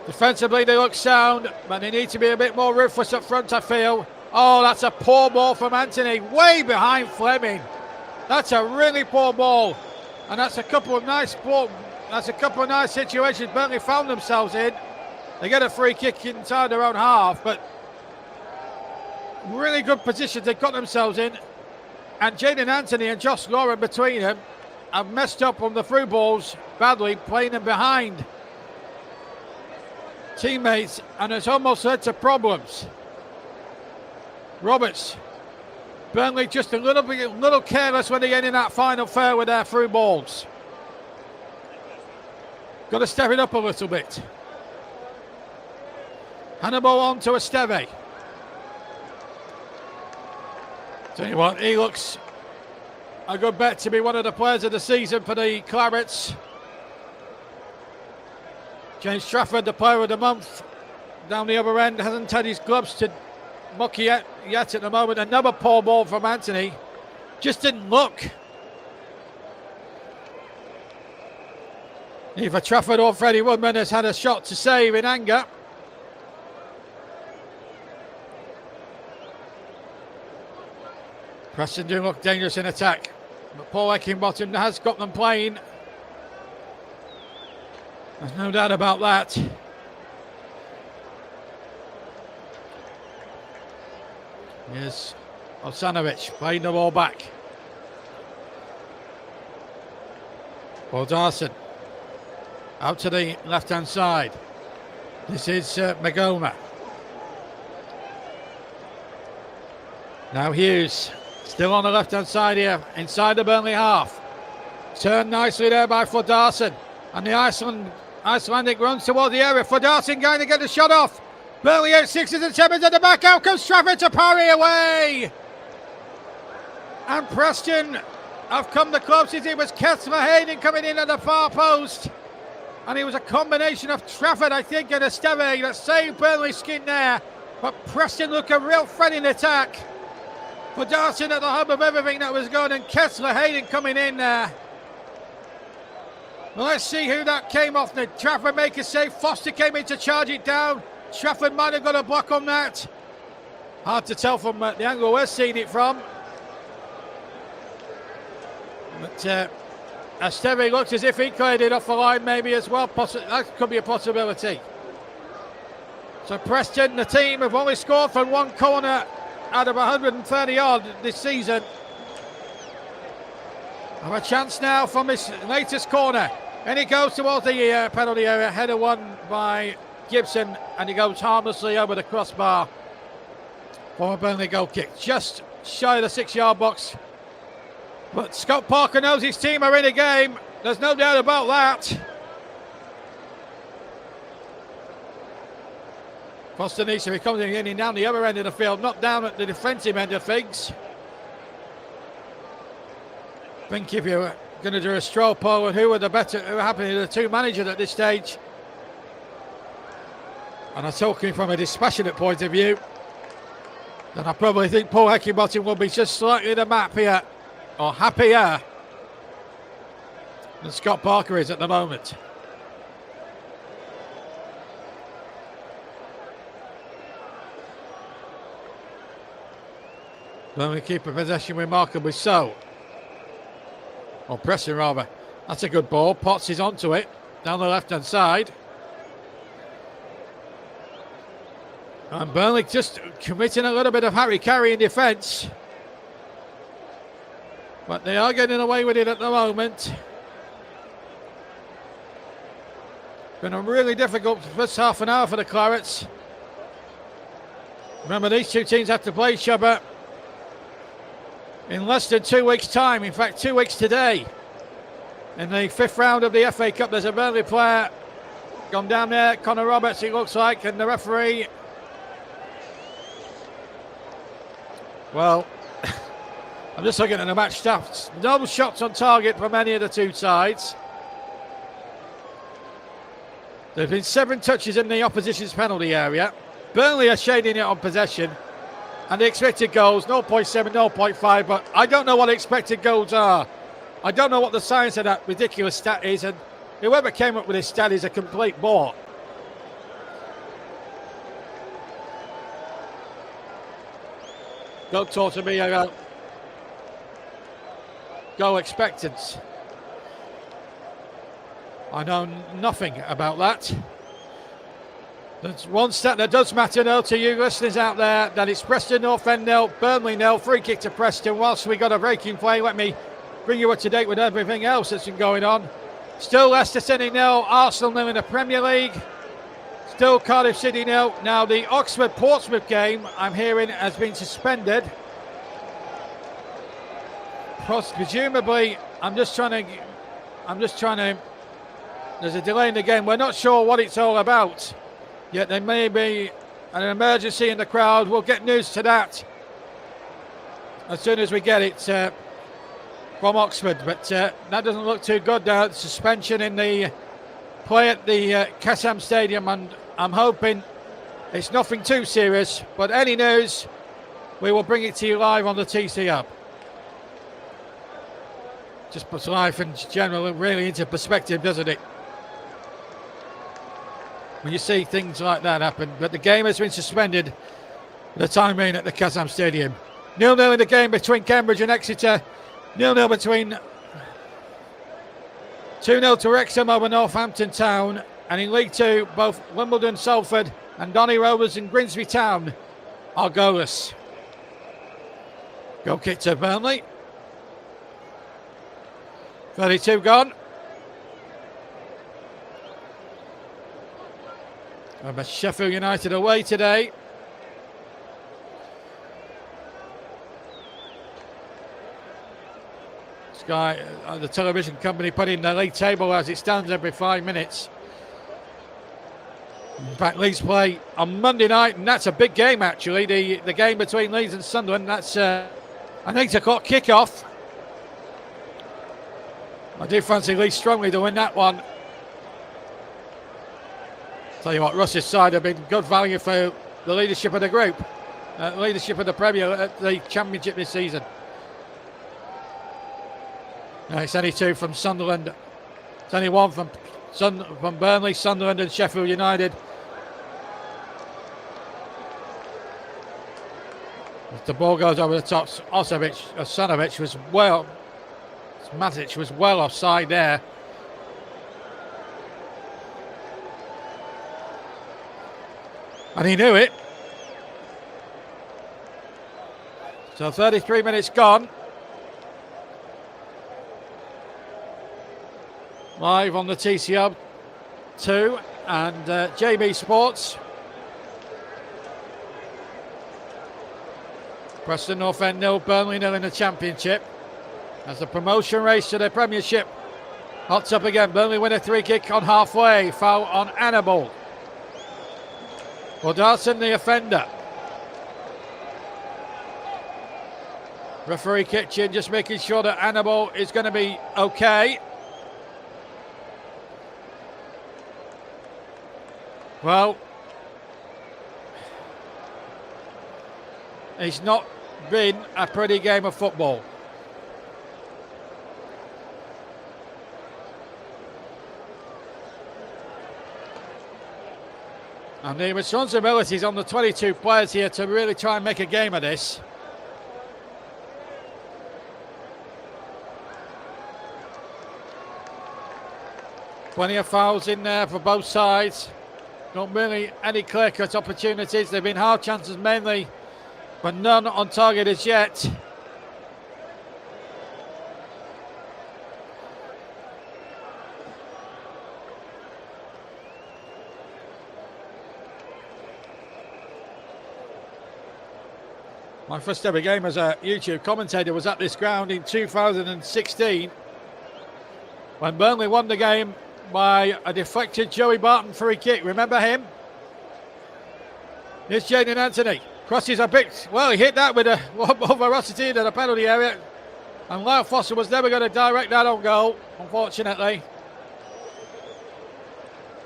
Defensively they look sound, but they need to be a bit more ruthless up front, I feel. Oh, that's a poor ball from Anthony, way behind Fleming. That's a really poor ball. And that's a couple of nice situations Burnley found themselves in. They get a free kick inside their own half, but really good positions they got themselves in. And Jaden Anthony and Josh Lauren between them have messed up on the through balls badly, playing them behind teammates, and it's almost led to problems. Roberts, Burnley just a little careless when they get in that final third with their through balls. Got to step it up a little bit. Hannibal on to Esteve. Tell you what, he looks a good bet to be one of the players of the season for the Clarets. James Trafford, the player of the month, down the other end, hasn't had his gloves to muck yet at the moment. Another poor ball from Anthony. Just didn't look. Either Trafford or Freddie Woodman has had a shot to save in anger. Preston do look dangerous in attack, but Paul Eckingbottom has got them playing. There's no doubt about that. Here's Osanovic playing the ball back. Paul Darson out to the left-hand side. This is Magoma. Now Hughes, still on the left-hand side here, inside the Burnley half. Turned nicely there by Fordarson. And the Icelandic runs towards the area. Fordarson going to get the shot off. Burnley 8, 6s and 7s at the back. Out comes Trafford to parry away. And Preston have come the closest. It was Kessler Hayden coming in at the far post. And it was a combination of Trafford, I think, and Esteve that saved Burnley's skin there. But Preston look a real threat in attack. Fordarson at the hub of everything that was going, and Kessler Hayden coming in there. Well, let's see who that came off. Did Trafford make a save? Foster came in to charge it down. Trafford might have got a block on that. Hard to tell from the angle we're seeing it from. But Esteve looks as if he cleared it off the line maybe as well. That could be a possibility. So Preston, the team, have only scored from one corner out of 130 odd this season. Have a chance now from his latest corner. And he goes towards the penalty area. Header won by Gibson, and he goes harmlessly over the crossbar for a Burnley goal kick. Just shy of the 6-yard box. But Scott Parker knows his team are in a game. There's no doubt about that. Foster needs to be coming in down the other end of the field, not down at the defensive end of things. I think if you're going to do a straw poll and who are happy to the two managers at this stage, and I'm talking from a dispassionate point of view, then I probably think Paul Heckingbottom will be just slightly the map here, or happier than Scott Parker is at the moment. Burnley keep a possession remarkably so. Or Preston rather. That's a good ball. Potts is onto it down the left hand side. And Burnley just committing a little bit of Harry-Carry in defence. But they are getting away with it at the moment. Been a really difficult first half an hour for the Clarets. Remember, these two teams have to play each other in less than 2 weeks' time. In fact, 2 weeks today. In the fifth round of the FA Cup, there's a Burnley player gone down there, Connor Roberts, it looks like, and the referee. Well, I'm just looking at the match stats. No shots on target from any of the two sides. There have been 7 touches in the opposition's penalty area. Burnley are shading it on possession. And the expected goals, 0.7, 0.5, but I don't know what expected goals are. I don't know what the science of that ridiculous stat is, and whoever came up with this stat is a complete bore. Don't talk to me about goal expectance. I know nothing about that. There's one stat that does matter though to you listeners out there, that it's Preston North End 0, Burnley 0, free kick to Preston. Whilst we got a breaking play, let me bring you up to date with everything else that's been going on. Still Leicester City 0, Arsenal 0 in the Premier League. Still Cardiff City 0. Now the Oxford-Portsmouth game, I'm hearing, has been suspended. Presumably, I'm just trying to, there's a delay in the game. We're not sure what it's all about. Yet there may be an emergency in the crowd. We'll get news to that as soon as we get it from Oxford. But that doesn't look too good now. Suspension in the play at the Kassam Stadium, and I'm hoping it's nothing too serious. But any news, we will bring it to you live on the TC Hub. Just puts life in general really into perspective, doesn't it? When you see things like that happen. But the game has been suspended for the time being at the Kassam Stadium. 0-0 in the game between Cambridge and Exeter. 0-0 between 2-0 to Wrexham over Northampton Town. And in League Two, both Wimbledon, Salford and Donny Rovers and Grimsby Town are goalless. Goal kick to Burnley. 32 gone. But Sheffield United away today. Sky, the television company, putting the league table as it stands every 5 minutes. In fact, Leeds play on Monday night, and that's a big game actually. The game between Leeds and Sunderland, that's an 8 o'clock kick-off. I do fancy Leeds strongly to win that one. Tell you what, Russ's side have been good value for the leadership of the group, leadership of the Premier, the Championship this season. No, it's only 2 from Sunderland. It's only 1 from Burnley, Sunderland and Sheffield United. If the ball goes over the top, Osanovic was well, Matic was well offside there. And he knew it. So 33 minutes gone. Live on the TC Hub 2 and JB Sports. Preston North End 0, Burnley 0 in the Championship. As the promotion race to the Premiership hots up again. Burnley win a free kick on halfway. Foul on Annabelle. Well, Darson, the offender. Referee Kitchen just making sure that Hannibal is going to be okay. Well, it's not been a pretty game of football. And the responsibility is on the 22 players here to really try and make a game of this. Plenty of fouls in there for both sides. Not really any clear-cut opportunities. They've been hard chances mainly, but none on target as yet. My first ever game as a YouTube commentator was at this ground in 2016 when Burnley won the game by a deflected Joey Barton free kick. Remember him? Here's Jaden Anthony. Crosses a bit. Well, he hit that with a lot more veracity than a penalty area. And Lyle Foster was never going to direct that on goal, unfortunately.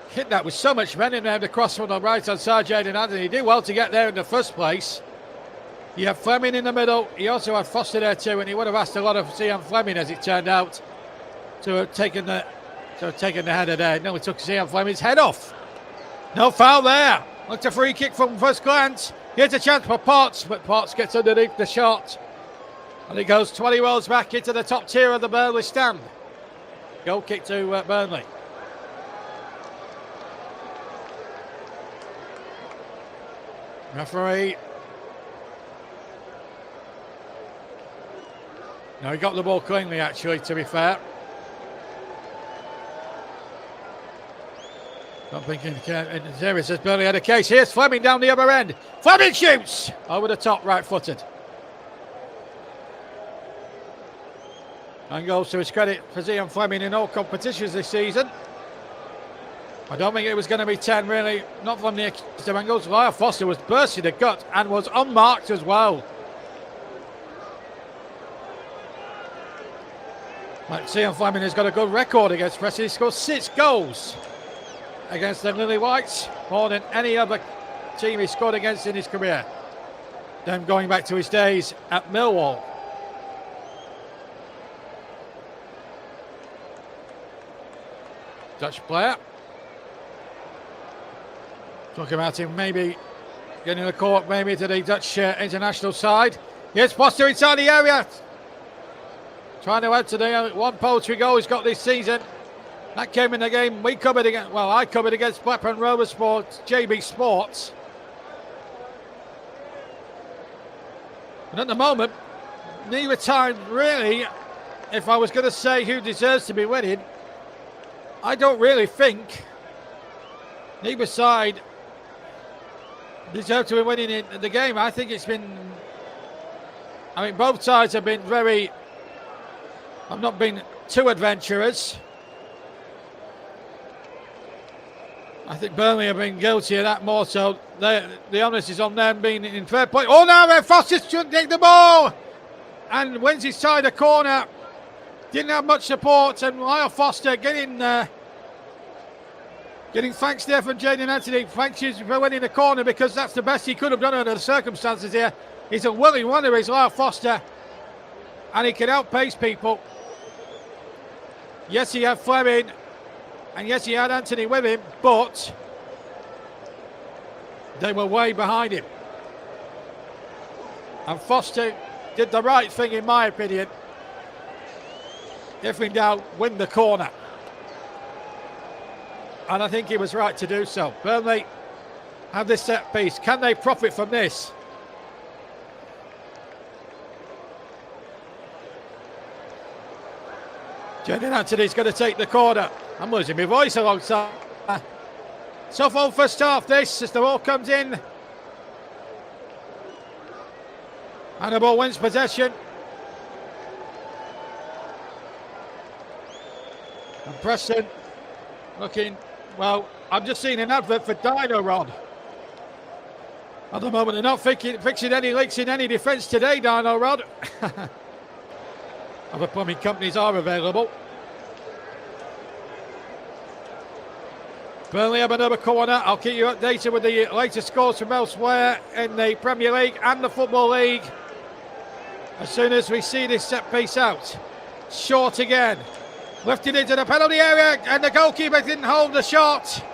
Hit that with so much men in there, the cross from the right hand side. Jaden Anthony did well to get there in the first place. You have Fleming in the middle. He also had Foster there too, and he would have asked a lot of Cian Fleming, as it turned out, to have taken the header there. No, he took Cian Fleming's head off. No foul there. Looked a free kick from first glance. Here's a chance for Potts, but Potts gets underneath the shot. And it goes 20 rows back into the top tier of the Burnley stand. Goal kick to Burnley. Referee. No, he got the ball cleanly, actually, to be fair. Not thinking serious, has Burnley had a case. Here's Fleming down the other end. Fleming shoots! Over the top, right-footed. And goes to his credit for Cian Fleming in all competitions this season. I don't think it was going to be 10, really. Not from the accused angles. Lyle Foster was bursting the gut and was unmarked as well. Like Cian Fleming has got a good record against Preston. He scored 6 goals against the Lily Whites, more than any other team he scored against in his career. Then going back to his days at Millwall. Dutch player. Talking about him maybe getting the court maybe to the Dutch international side. Here's Foster inside the area. Trying to add to the one poultry goal he's got this season. That came in the game we covered against, well, I covered against Blackburn Rovers Sports, JB Sports. And at the moment, neither time really, if I was going to say who deserves to be winning, I don't really think neither side deserve to be winning in the game. I think it's been, I mean, both sides have been very, I've not been too adventurous. I think Burnley have been guilty of that more so. The onus is on them being in fair play. Oh, now Foster shouldn't take the ball and wins his side of corner. Didn't have much support, and Lyle Foster getting thanks there from Jaden Anthony. Thanks for winning the corner, because that's the best he could have done under the circumstances here. He's a willing runner, is Lyle Foster, and he can outpace people. Yes, he had Fleming, and yes, he had Anthony with him, but they were way behind him. And Foster did the right thing, in my opinion. If in doubt, win the corner. And I think he was right to do so. Burnley have this set piece. Can they profit from this? Jaden Anthony's going to take the corner. I'm losing my voice alongside. So far first half this, as the ball comes in. Hannibal wins possession. And Preston looking, well, I've just seen an advert for Dino Rod. At the moment, they're not fixing any leaks in any defence today, Dino Rod. Other plumbing companies are available. Burnley have another corner. I'll keep you updated with the latest scores from elsewhere in the Premier League and the Football League as soon as we see this set piece out. Short again. Lifted into the penalty area, and the goalkeeper didn't hold the shot.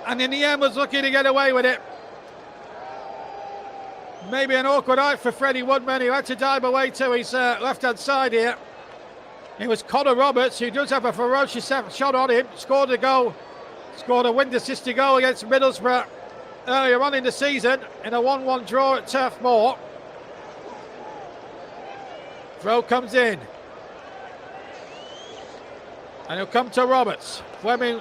And in the end was looking to get away with it. Maybe an awkward height for Freddie Woodman, who had to dive away to his left-hand side here. It was Connor Roberts, who does have a ferocious shot on him, scored a goal. Scored a wind-assisted goal against Middlesbrough earlier on in the season in a 1-1 draw at Turf Moor. Throw comes in. And he'll come to Roberts. Fleming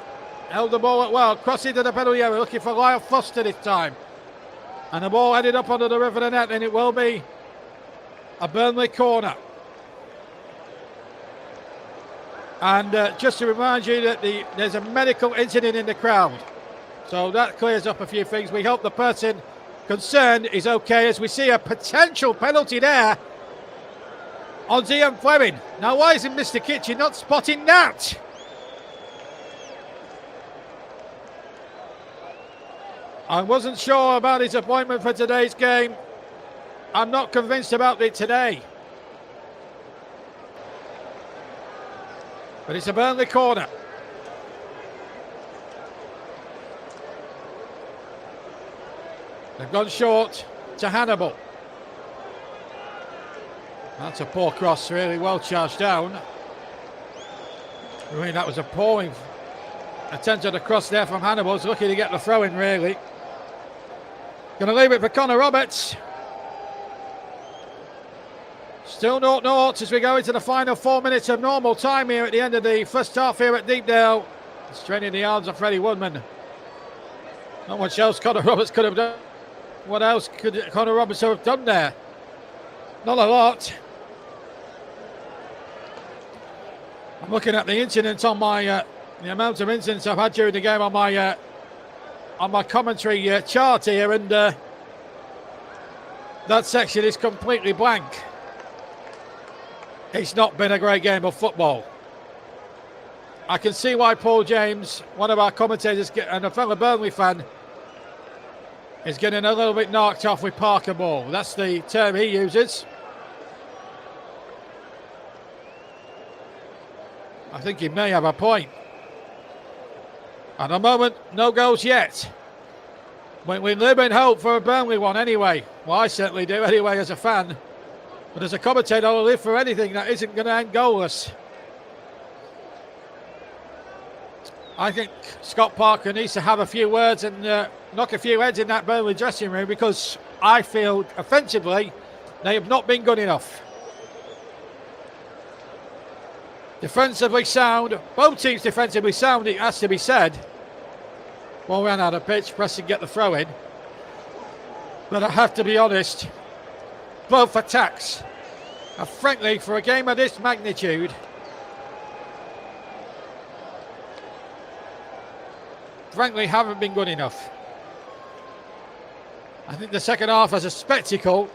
held the ball well, cross into the penalty area, looking for Lyle Foster this time. And the ball ended up under the roof of the net, and it will be a Burnley corner. And just to remind you that there's a medical incident in the crowd. So that clears up a few things. We hope the person concerned is okay, as we see a potential penalty there on Zian Fleming. Now, why isn't Mr. Kitchen not spotting that? I wasn't sure about his appointment for today's game. I'm not convinced about it today. But it's a Burnley corner. They've gone short to Hannibal. That's a poor cross, really well charged down. I mean, that was a appalling attempt at a cross there from Hannibal. He's lucky to get the throw in, really. Going to leave it for Connor Roberts. Still 0-0 as we go into the final 4 minutes of normal time here at the end of the first half here at Deepdale. Straining the arms of Freddie Woodman. Not much else Connor Roberts could have done. What else could Connor Roberts have done there? Not a lot. I'm looking at the incidents on my the amount of incidents I've had during the game on my commentary chart here, and that section is completely blank. It's not been a great game of football. I can see why Paul James, one of our commentators and a fellow Burnley fan, is getting a little bit knocked off with Parker ball. That's the term he uses. I think he may have a point. At the moment, no goals yet. We live in hope for a Burnley one anyway. Well, I certainly do anyway as a fan. But as a commentator, I'll live for anything that isn't going to end goalless. I think Scott Parker needs to have a few words and knock a few heads in that Burnley dressing room, because I feel offensively they have not been good enough. Defensively sound, both teams defensively sound, it has to be said. Ball ran out of pitch, Preston get the throw in. But I have to be honest, both attacks are, frankly, for a game of this magnitude, frankly, haven't been good enough. I think the second half as a spectacle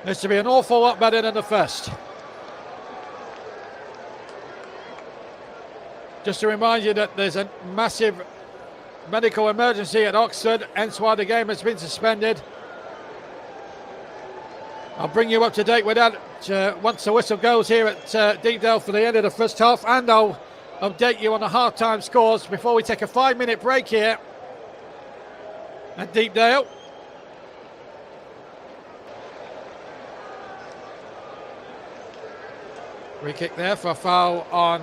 needs to be an awful lot better than the first. Just to remind you that there's a massive medical emergency at Oxford, hence why the game has been suspended. I'll bring you up to date with that once the whistle goes here at Deepdale for the end of the first half, and I'll update you on the half-time scores before we take a 5-minute break here at Deepdale. Free kick there for a foul on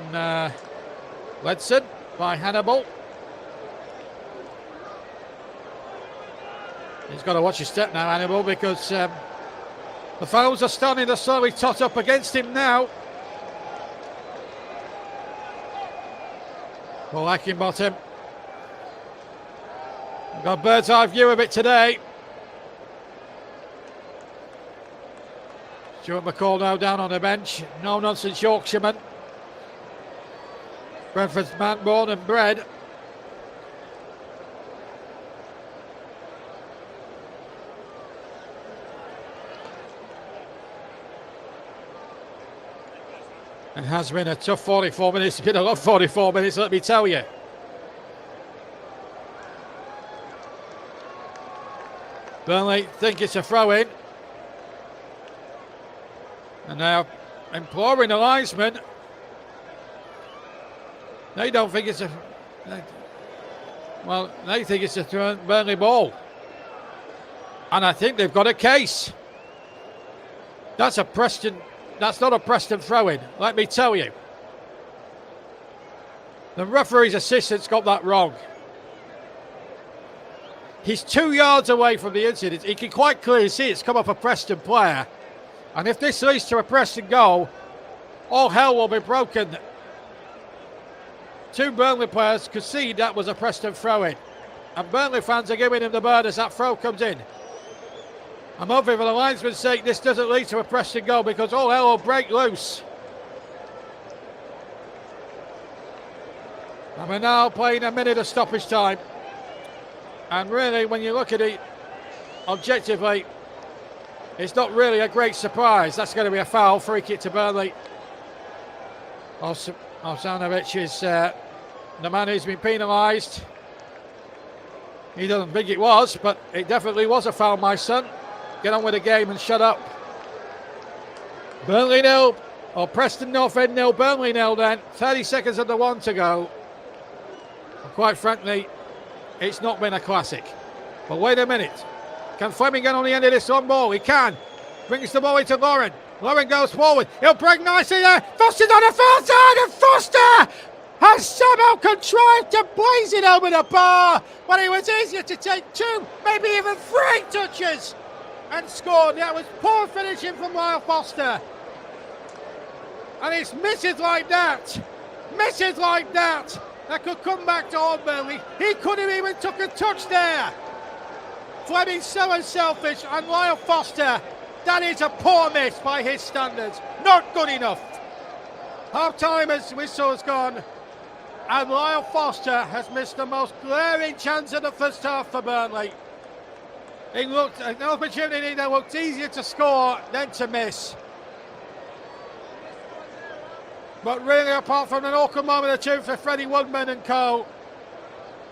Ledson by Hannibal. He's got to watch his step now, Hannibal, because the fouls are starting to slowly tot up against him now. Paul Heckingbottom. We've got a bird's eye view of it today. Stuart McCall now down on the bench. No nonsense Yorkshireman. Brentford's man born and bred. It has been a tough 44 minutes. It's been a long 44 minutes, let me tell you. Burnley think it's a throw-in. And now imploring the linesman. They don't think it's a... Well, they think it's a Burnley ball. And I think they've got a case. That's not a Preston throw-in, let me tell you. The referee's assistant's got that wrong. He's 2 yards away from the incident. He can quite clearly see it's come off a Preston player. And if this leads to a Preston goal, all hell will be broken. 2 Burnley players could see that was a Preston throw-in. And Burnley fans are giving him the bird as that throw comes in. I'm hoping for the linesman's sake this doesn't lead to a Preston goal, because all hell will break loose. And we're now playing a minute of stoppage time. And really, when you look at it objectively, it's not really a great surprise. That's going to be a foul, free kick to Burnley. Osanovic is the man who's been penalised. He doesn't think it was, but it definitely was a foul, my son. Get on with the game and shut up. Burnley 0, or Preston North End 0, Burnley 0 then. 30 seconds under 1 to go. And quite frankly, it's not been a classic. But wait a minute. Can Fleming get on the end of this long ball? He can. Brings the ball into Lauren. Lauren goes forward. He'll break nicely there. Foster's on the far side, and Foster has somehow contrived to blaze it over the bar. But it was easier to take 2, maybe even 3 touches and scored. That was poor finishing from Lyle Foster. And it's misses like that that could come back to haunt Burnley. He couldn't even took a touch there. Fleming's so unselfish, and Lyle Foster, that is a poor miss by his standards. Not good enough. Half-time as whistle has gone, and Lyle Foster has missed the most glaring chance of the first half for Burnley. It looked an opportunity that looked easier to score than to miss. But really, apart from an awkward moment or two for Freddie Woodman and co,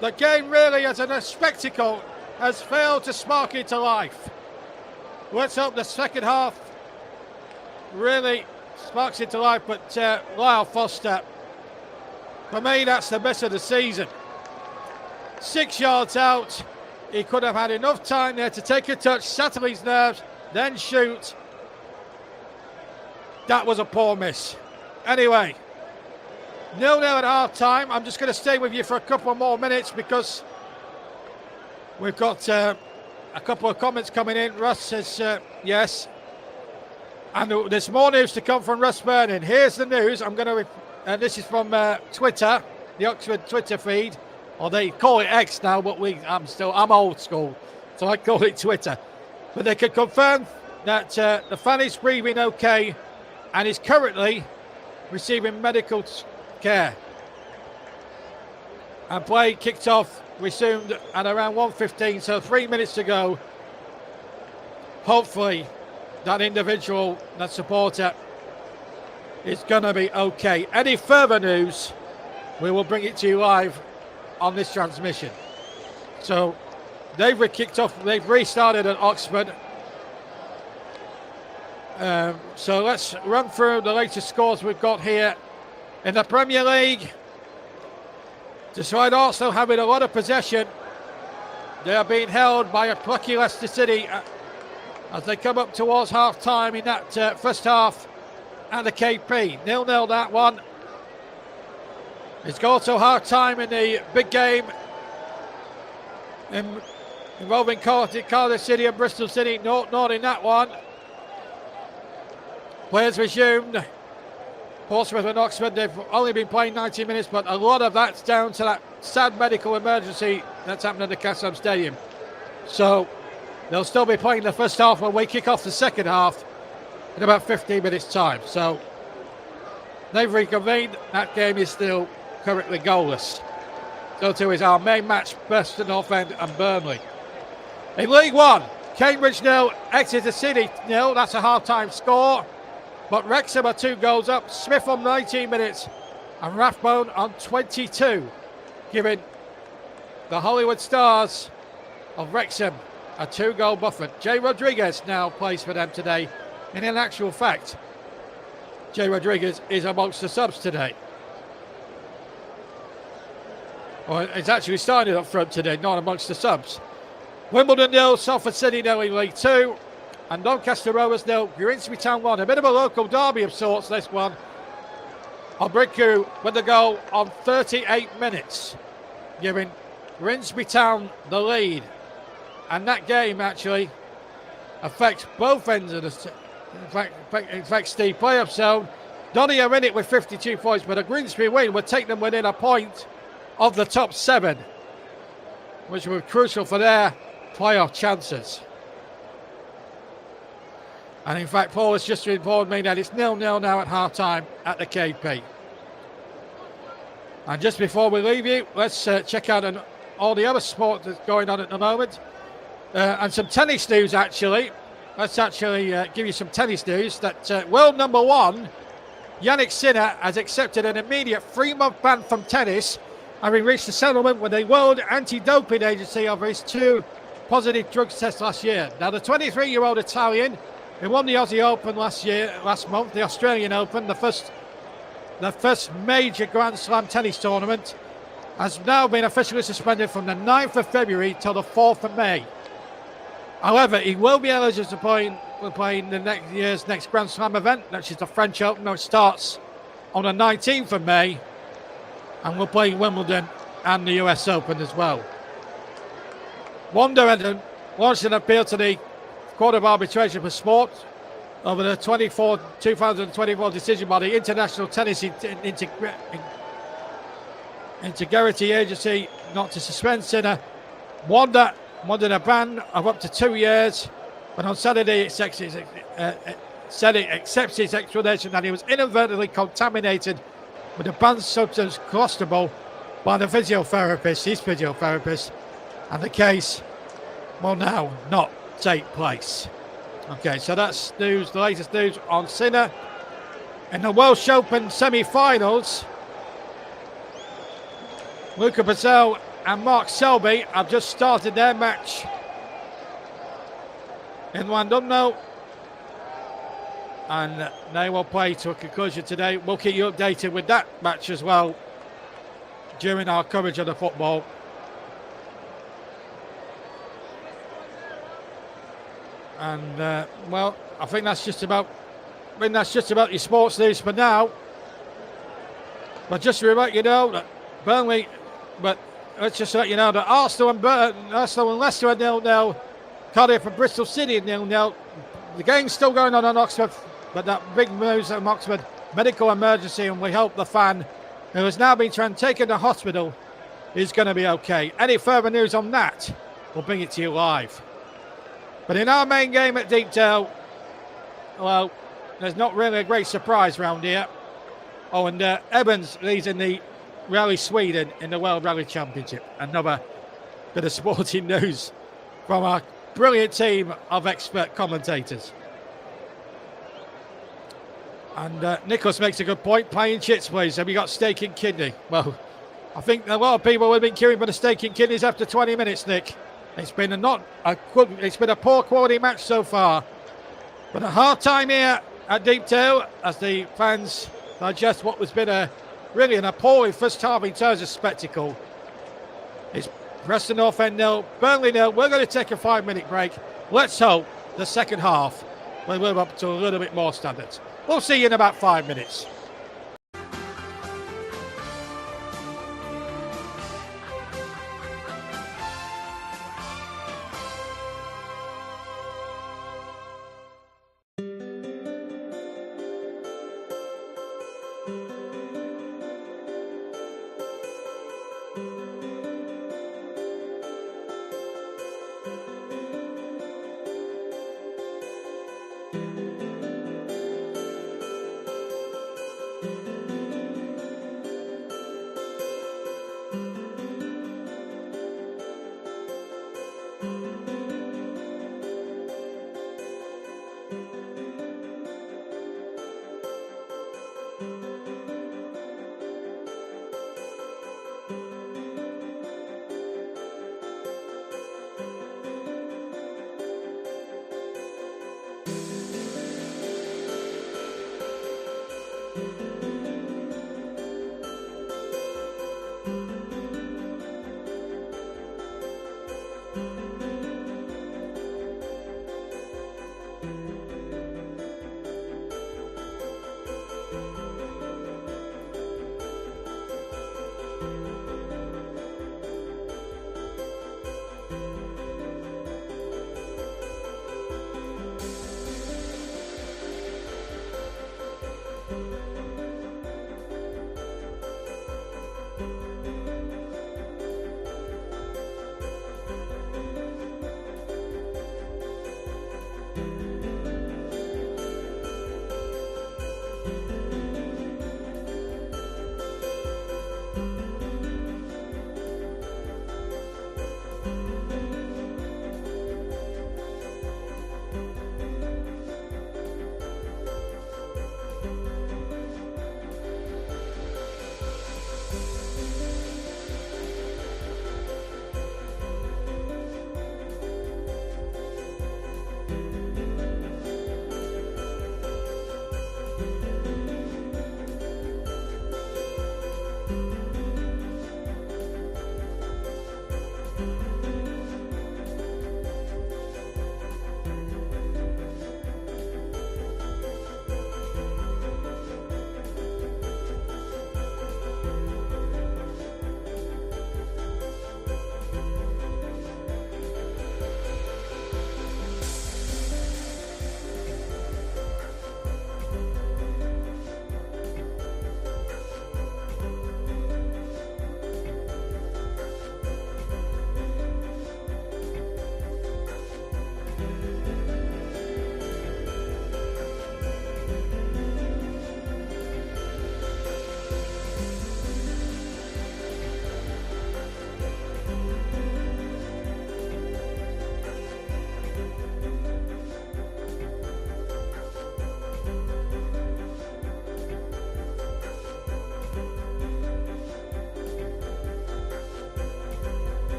the game really, as a spectacle, has failed to spark into life. Let's hope the second half really sparks into life, but Lyle Foster, for me, that's the best of the season. 6 yards out, he could have had enough time there to take a touch, settle his nerves, then shoot. That was a poor miss. Anyway, 0-0 at half-time. I'm just going to stay with you for a couple more minutes because we've got a couple of comments coming in. Russ says yes. And there's more news to come from Russ Burning. Here's the news. I'm going to, and this is from Twitter, the Oxford Twitter feed, or they call it X now, but I'm old school, so I call it Twitter. But they can confirm that the fan is breathing okay and is currently receiving medical care. And play kicked off, resumed at around 1:15, so 3 minutes to go. Hopefully that individual, that supporter, is going to be okay. Any further news, we will bring it to you live on this transmission. So they've kicked off, they've restarted at Oxford. So let's run through the latest scores we've got here in the Premier League. Despite Arsenal having a lot of possession, they are being held by a plucky Leicester City as they come up towards half-time in that first half at the KP. 0-0 that one. It's also half-time in the big game involving Cardiff City and Bristol City. Not in that one. Players resumed. Portsmouth and Oxford, they've only been playing 90 minutes, but a lot of that's down to that sad medical emergency that's happened at the Kassam Stadium. So they'll still be playing the first half when we kick off the second half in about 15 minutes' time. So they've reconvened. That game is still currently goalless. So too is our main match, Preston North End and Burnley. In League One, Cambridge 0, Exeter City 0. That's a half-time score. But Wrexham are 2 goals up. Smith on 19 minutes and Rathbone on 22, giving the Hollywood Stars of Wrexham a 2-goal buffer. Jay Rodriguez now plays for them today. And in actual fact, Jay Rodriguez is amongst the subs today. Well, it's actually started up front today, not amongst the subs. Wimbledon 0, Salford City 0 in League 2. And Doncaster Rovers 0, Grimsby Town 1. A bit of a local derby of sorts, this one. Obriku with the goal on 38 minutes, giving Grimsby Town the lead. And that game actually affects both ends of the... affects the playoff zone. Donny are in it with 52 points, but a Grimsby win would take them within a point of the top 7, which were crucial for their playoff chances. And in fact, Paul has just informed me that it's 0-0 now at half-time at the KP. And just before we leave you, let's check out all the other sport that's going on at the moment. And some tennis news, actually. Let's actually give you some tennis news. That world number 1, Yannick Sinner, has accepted an immediate 3-month ban from tennis, having reached a settlement with the World Anti-Doping Agency over his 2 positive drugs tests last year. Now, the 23-year-old Italian, who won the Aussie Open last month, the Australian Open, the first major Grand Slam tennis tournament, has now been officially suspended from the 9th of February till the 4th of May. However, he will be eligible to play in the next year's next Grand Slam event, which is the French Open, which starts on the 19th of May, and will play Wimbledon and the US Open as well. Wanda Eden launched an appeal to the Court of Arbitration for Sport over the 2024 decision by the International Tennis Integrity Agency not to suspend Sinner. Wanda wanted a ban of up to 2 years, but on Saturday it said it accepts its explanation that he was inadvertently contaminated with the banned substance clostebol by his physiotherapist, and the case will now not take place. Okay, so that's news, the latest news on Sinner. In the Welsh Open semi-finals, Luca Brazil and Mark Selby have just started their match in Llandudno, and they will play to a conclusion today. We'll keep you updated with that match as well during our coverage of the football. And well, I think that's just about your sports news for now. But just to remind you know that Burnley, but let's just let you know that Arsenal and Leicester are 0-0. Cardiff and Bristol City are 0-0. The game's still going on Oxford, but that big news from Oxford, medical emergency, and we hope the fan who has now been taken to hospital is going to be okay. Any further news on that, we'll bring it to you live. But in our main game at Deepdale, well, there's not really a great surprise round here. Oh, and Evans leads in the Rally Sweden in the World Rally Championship. Another bit of sporting news from our brilliant team of expert commentators. And Nicholas makes a good point. Playing chits, please. Have you got steak and kidney? Well, I think a lot of people have been queuing for the steak and kidneys after 20 minutes, Nick. It's been a poor quality match so far. But at half-time here at Deepdale, as the fans digest what has been really an appalling first half in terms of spectacle. It's Preston North End 0, Burnley 0. We're going to take a 5-minute break. Let's hope the second half will live up to a little bit more standards. We'll see you in about 5 minutes.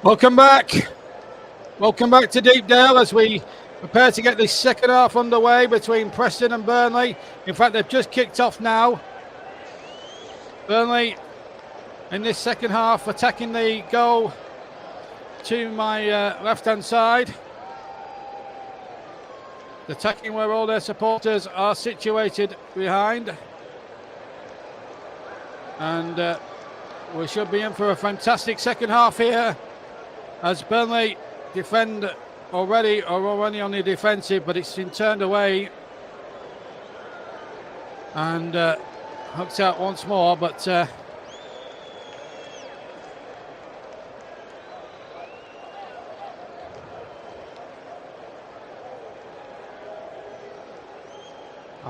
Welcome back. Welcome back to Deepdale as we prepare to get this second half underway between Preston and Burnley. In fact, they've just kicked off now. Burnley in this second half attacking the goal to my left-hand side. Attacking where all their supporters are situated behind. And we should be in for a fantastic second half here as Burnley defend already on the defensive, but it's been turned away and hooked out once more, but I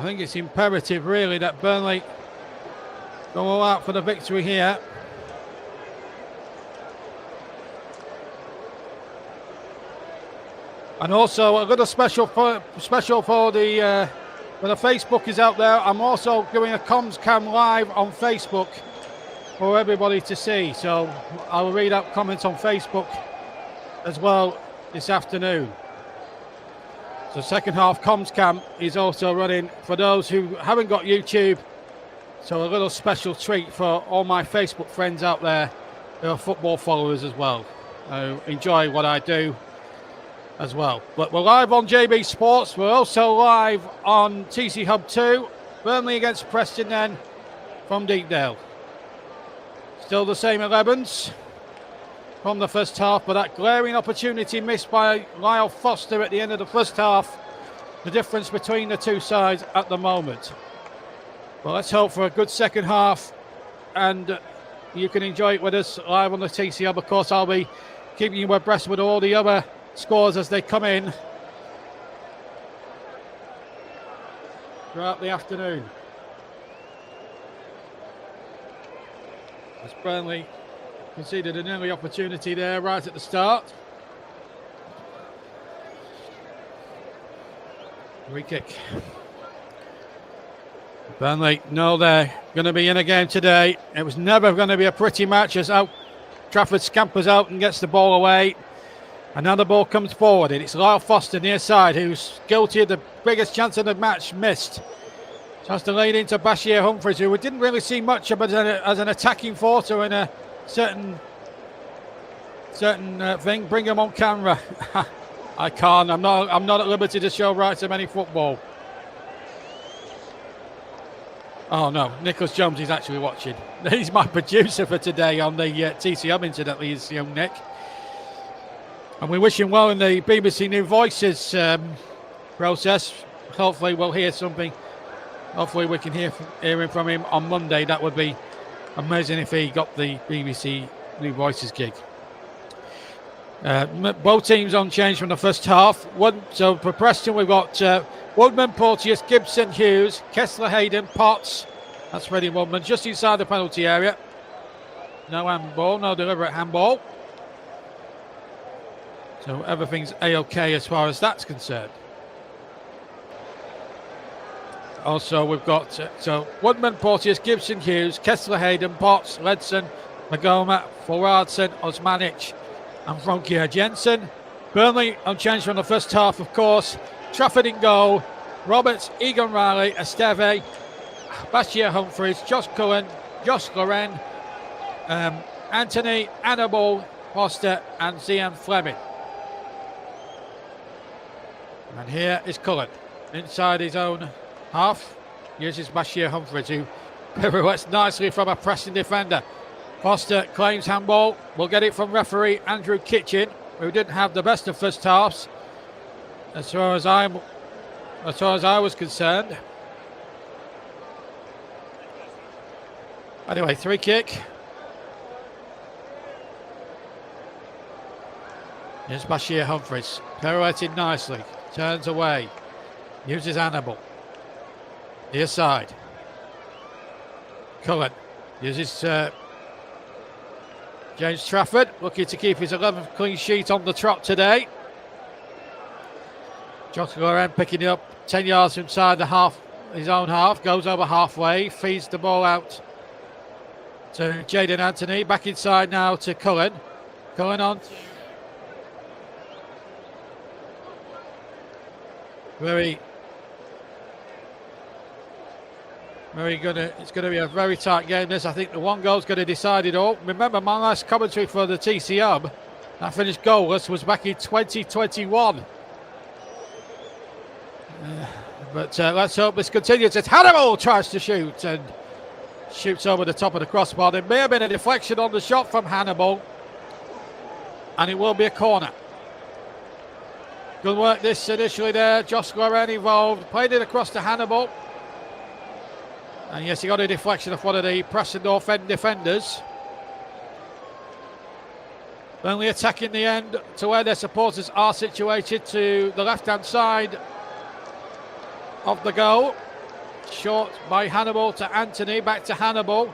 think it's imperative really that Burnley go all out for the victory here. And also I've got a special for the when the Facebook is out there. I'm also doing a comms cam live on Facebook for everybody to see. So I'll read out comments on Facebook as well this afternoon. So second half comms cam is also running for those who haven't got YouTube. So a little special treat for all my Facebook friends out there who are football followers as well. Enjoy what I do as well. But we're live on JB Sports. We're also live on TC Hub 2. Burnley against Preston then from Deepdale. Still the same 11s from the first half, but that glaring opportunity missed by Lyle Foster at the end of the first half. The difference between the two sides at the moment. Well, let's hope for a good second half, and you can enjoy it with us live on the TC Hub. Of course, I'll be keeping you abreast with all the other scores as they come in throughout the afternoon. As Burnley conceded an early opportunity there right at the start. Free kick. Burnley know they're going to be in a game today. It was never going to be a pretty match as Trafford scampers out and gets the ball away. Another ball comes forward. It's Lyle Foster near side who's guilty of the biggest chance of the match missed. Tries to lead into Bashir Humphries, who we didn't really see much of as an attacking force or in a certain thing. Bring him on camera. I can't. I'm not at liberty to show rights of any football. Oh no, Nicholas Jones is actually watching. He's my producer for today on the TC Hub, incidentally, is young Nick. And we wish him well in the BBC New Voices process. Hopefully we'll hear something. Hopefully we can hear from him on Monday. That would be amazing if he got the BBC New Voices gig. Both teams unchanged from the first half. So for Preston, we've got Woodman, Porteous, Gibson, Hughes, Kessler, Hayden, Potts. That's Freddie Woodman just inside the penalty area. No handball, no deliberate handball. So everything's A-OK as far as that's concerned. Also, we've got Woodman, Porteous, Gibson, Hughes, Kessler, Hayden, Potts, Ledson, Magoma, Forardson, Osmanic, and Frankie Jensen. Burnley unchanged from the first half, of course. Trafford in goal. Roberts, Egan Riley, Esteve, Bashir Humphries, Josh Cullen, Josh Loren, Anthony, Annabelle, Foster, and Zian Fleming. And here is Cullen inside his own half. Uses Bashir Humphries, who pirouettes nicely from a pressing defender. Foster claims handball. We'll get it from referee Andrew Kitchen, who didn't have the best of first halves, as far as I was concerned. Anyway, free kick. Here's Bashir Humphries, pirouetted nicely, turns away, uses Annabelle. Near side. Cullen uses James Trafford, looking to keep his 11th clean sheet on the trot today. Josh Loren picking it up 10 yards inside his own half, goes over halfway, feeds the ball out to Jaden Anthony, back inside now to Cullen. Cullen on. It's going to be a very tight game, this. I think the one goal's going to decide it all. Remember, my last commentary for the TC Hub, I finished goalless, was back in 2021. But let's hope this continues. It's Hannibal tries to shoot and shoots over the top of the crossbar. There may have been a deflection on the shot from Hannibal, and it will be a corner. Good work this initially there. Josh Loren involved, played it across to Hannibal. And yes, he got a deflection of one of the Preston North End defenders. Burnley attacking the end to where their supporters are situated, to the left-hand side of the goal. Short by Hannibal to Anthony, back to Hannibal.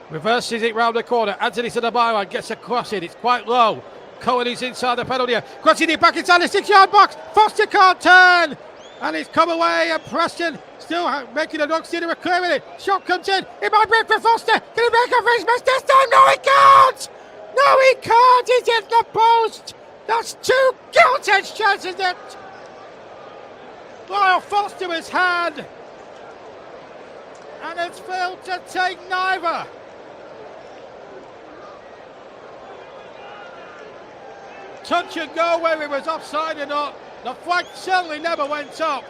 Reverses it round the corner. Anthony to the byline, gets across it. It's quite low. Cohen is inside the penalty area. Crossing it back inside the 6-yard box. Foster can't turn. And it's come away, and Preston still making a knock, Cedar clearing it. Shot comes in. It might break for Foster. Can he make a free miss this time? No, he can't. No, he can't. He's hit the post. That's two gilt-edged chances that Lyle Foster has had, and has failed to take neither. Touch and go where he was offside or not. The flag certainly never went up,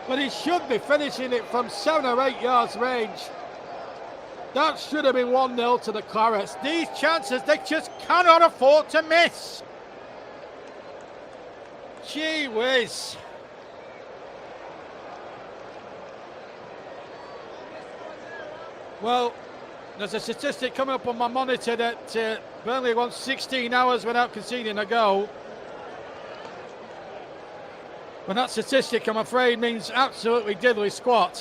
but he should be finishing it from 7 or 8 yards range. That should have been 1-0 to the Clarets. These chances they just cannot afford to miss. Gee whiz. Well, there's a statistic coming up on my monitor that Burnley won 16 hours without conceding a goal. But that statistic, I'm afraid, means absolutely diddly squat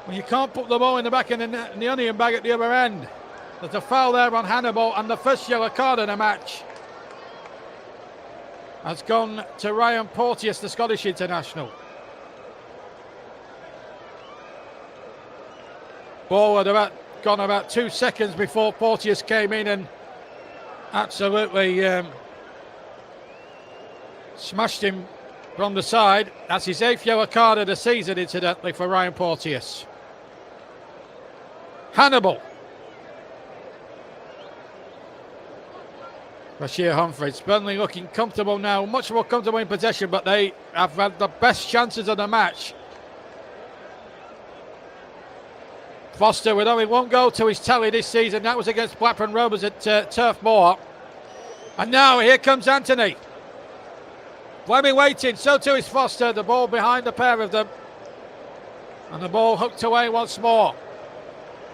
when you can't put the ball in the back of the onion bag at the other end. There's a foul there on Hannibal, and the first yellow card in the match has gone to Ryan Porteous, the Scottish international. Ball had gone about 2 seconds before Porteous came in and absolutely smashed him from the side. That's his 8th yellow card of the season, incidentally, for Ryan Porteous. Hannibal. Bashir Humphreys. Burnley looking comfortable now, much more comfortable in possession, but they have had the best chances of the match. Foster with only 1 goal to his tally this season. That was against Blackburn Rovers at Turf Moor. And now here comes Anthony. Fleming waiting, so too is Foster. The ball behind the pair of them. And the ball hooked away once more.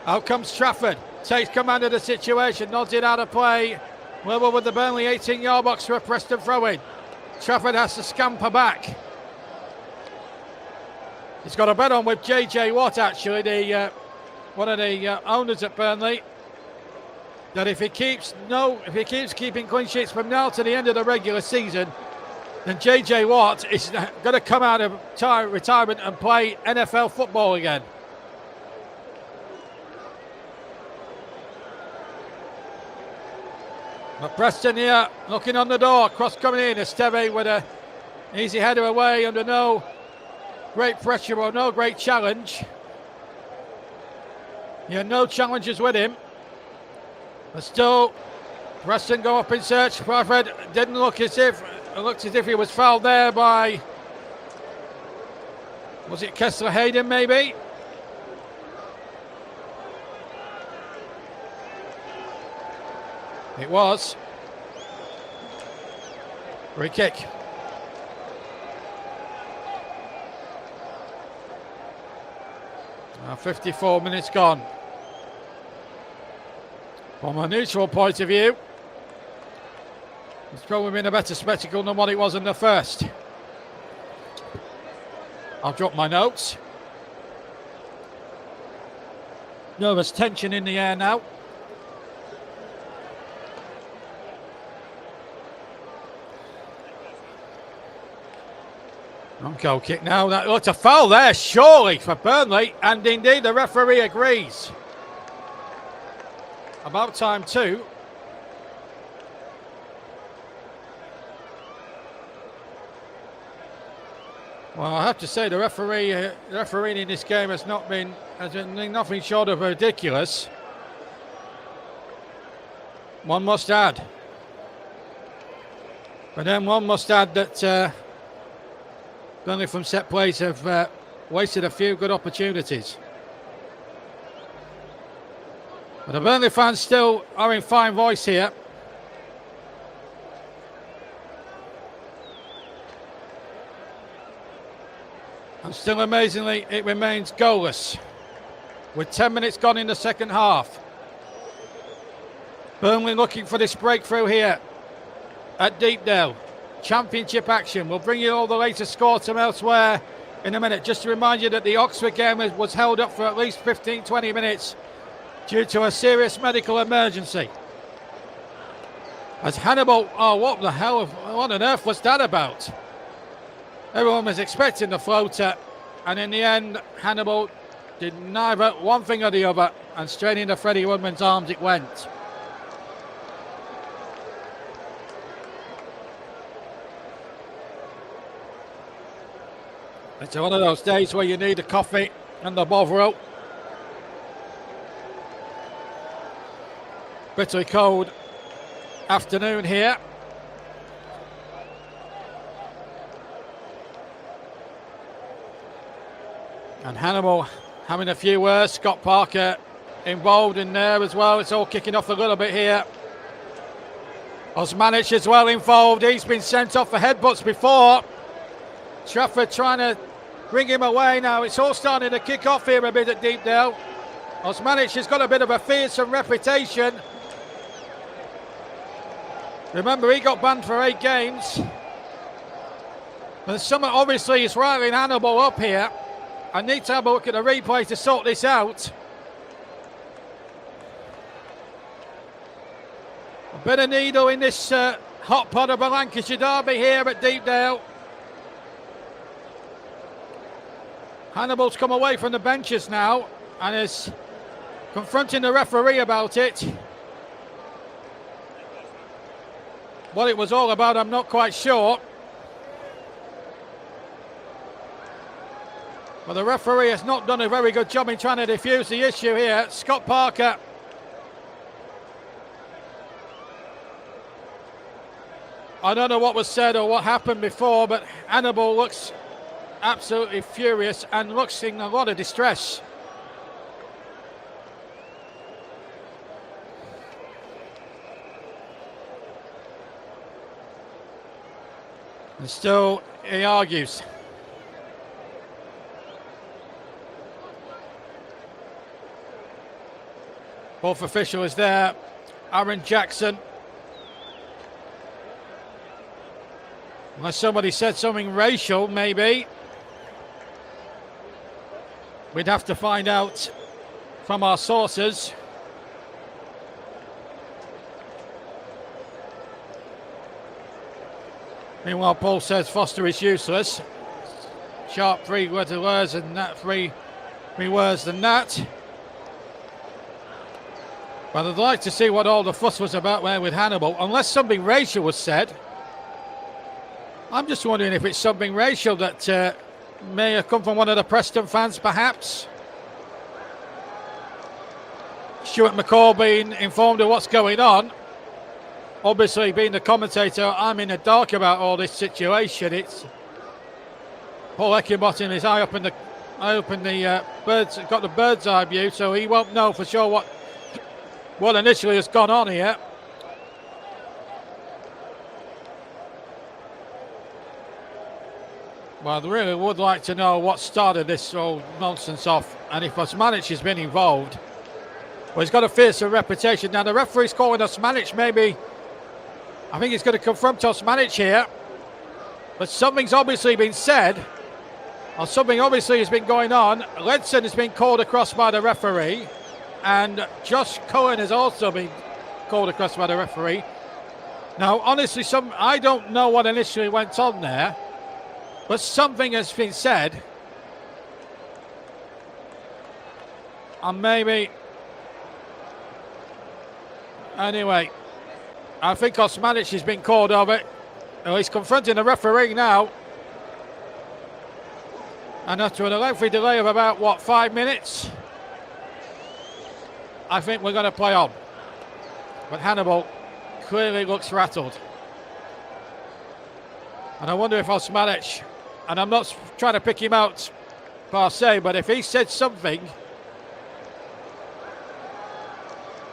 Out comes Trafford. Takes command of the situation, nods it out of play. Level with the Burnley 18-yard box for a Preston throw-in. Trafford has to scamper back. He's got a bet on with JJ Watt, actually, one of the owners at Burnley, that if he keeps keeping clean sheets from now to the end of the regular season, then JJ Watt is going to come out of retirement and play NFL football again. But Preston here looking on the door, cross coming in. Esteve with an easy header away under no great pressure or no great challenge. He had no challenges with him. But still, Preston go up in search. Trafford didn't look as if he was fouled there by, was it Kessler Hayden maybe? It was. Free kick. Now 54 minutes gone. From a neutral point of view, it's probably been a better spectacle than what it was in the first. I'll drop my notes. Nervous tension in the air now. On goal kick now. That looked a foul there, surely, for Burnley, and indeed the referee agrees. About time too. Well, I have to say the refereeing in this game has been nothing short of ridiculous. One must add. But then one must add that Burnley from set plays have wasted a few good opportunities. But the Burnley fans still are in fine voice here. And still amazingly, it remains goalless, with 10 minutes gone in the second half. Burnley looking for this breakthrough here at Deepdale. Championship action. We'll bring you all the latest scores from elsewhere in a minute. Just to remind you that the Oxford game was held up for at least 15-20 minutes due to a serious medical emergency. As Hannibal, oh, what on earth was that about? Everyone was expecting the floater, and in the end, Hannibal did neither one thing or the other, and straight into Freddie Woodman's arms it went. It's one of those days where you need a coffee and the Bovril. Bitterly cold afternoon here. And Hannibal having a few words. Scott Parker involved in there as well. It's all kicking off a little bit here. Osmanic as well involved. He's been sent off for headbutts before. Trafford trying to bring him away now. It's all starting to kick off here a bit at Deepdale. Osmanic has got a bit of a fearsome reputation. Remember, he got banned for 8 games. But someone obviously is riling Hannibal up here. I need to have a look at the replay to sort this out. A bit of needle in this hot pot of a Lancashire derby here at Deepdale. Hannibal's come away from the benches now and is confronting the referee about it. What it was all about, I'm not quite sure. But the referee has not done a very good job in trying to defuse the issue here. Scott Parker. I don't know what was said or what happened before, but Hannibal looks absolutely furious and looks in a lot of distress. And still he argues. Fourth official is there, Aaron Jackson. Unless somebody said something racial, maybe. We'd have to find out from our sources. Meanwhile, Paul says Foster is useless. Sharp 3 words and that 3 words than that. But I'd like to see what all the fuss was about there with Hannibal. Unless something racial was said. I'm just wondering if it's something racial that may have come from one of the Preston fans, perhaps. Stuart McCall being informed of what's going on. Obviously, being the commentator, I'm in the dark about all this situation. It's Paul Eckenbottom is high up in the birds, got the bird's eye view, so he won't know for sure what initially has gone on here. Well, I really would like to know what started this whole nonsense off, and if Osmanic has been involved. Well, he's got a fearsome reputation. Now, the referee's calling Osmanic, maybe. I think he's going to confront Osmanic here. But something's obviously been said, or something obviously has been going on. Ledson has been called across by the referee, and Josh Cohen has also been called across by the referee. Now, honestly, I don't know what initially went on there. But something has been said, and maybe, anyway, I think Osmanic has been called over. Well, he's confronting the referee now, and after a lengthy delay of about 5 minutes, I think we're going to play on. But Hannibal clearly looks rattled, and I wonder if Osmanic, and I'm not trying to pick him out per se, but if he said something,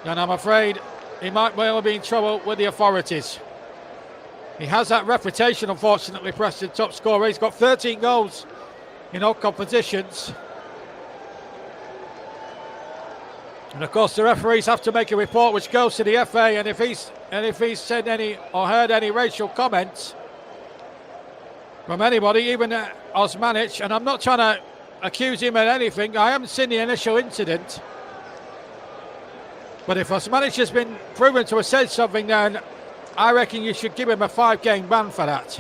then I'm afraid he might well be in trouble with the authorities. He has that reputation, unfortunately, Preston top scorer. He's got 13 goals in all competitions. And of course the referees have to make a report which goes to the FA, and if he's said any or heard any racial comments from anybody, even Osmanic, and I'm not trying to accuse him of anything, I haven't seen the initial incident, but if Osmanic has been proven to have said something, then I reckon you should give him a 5-game ban for that.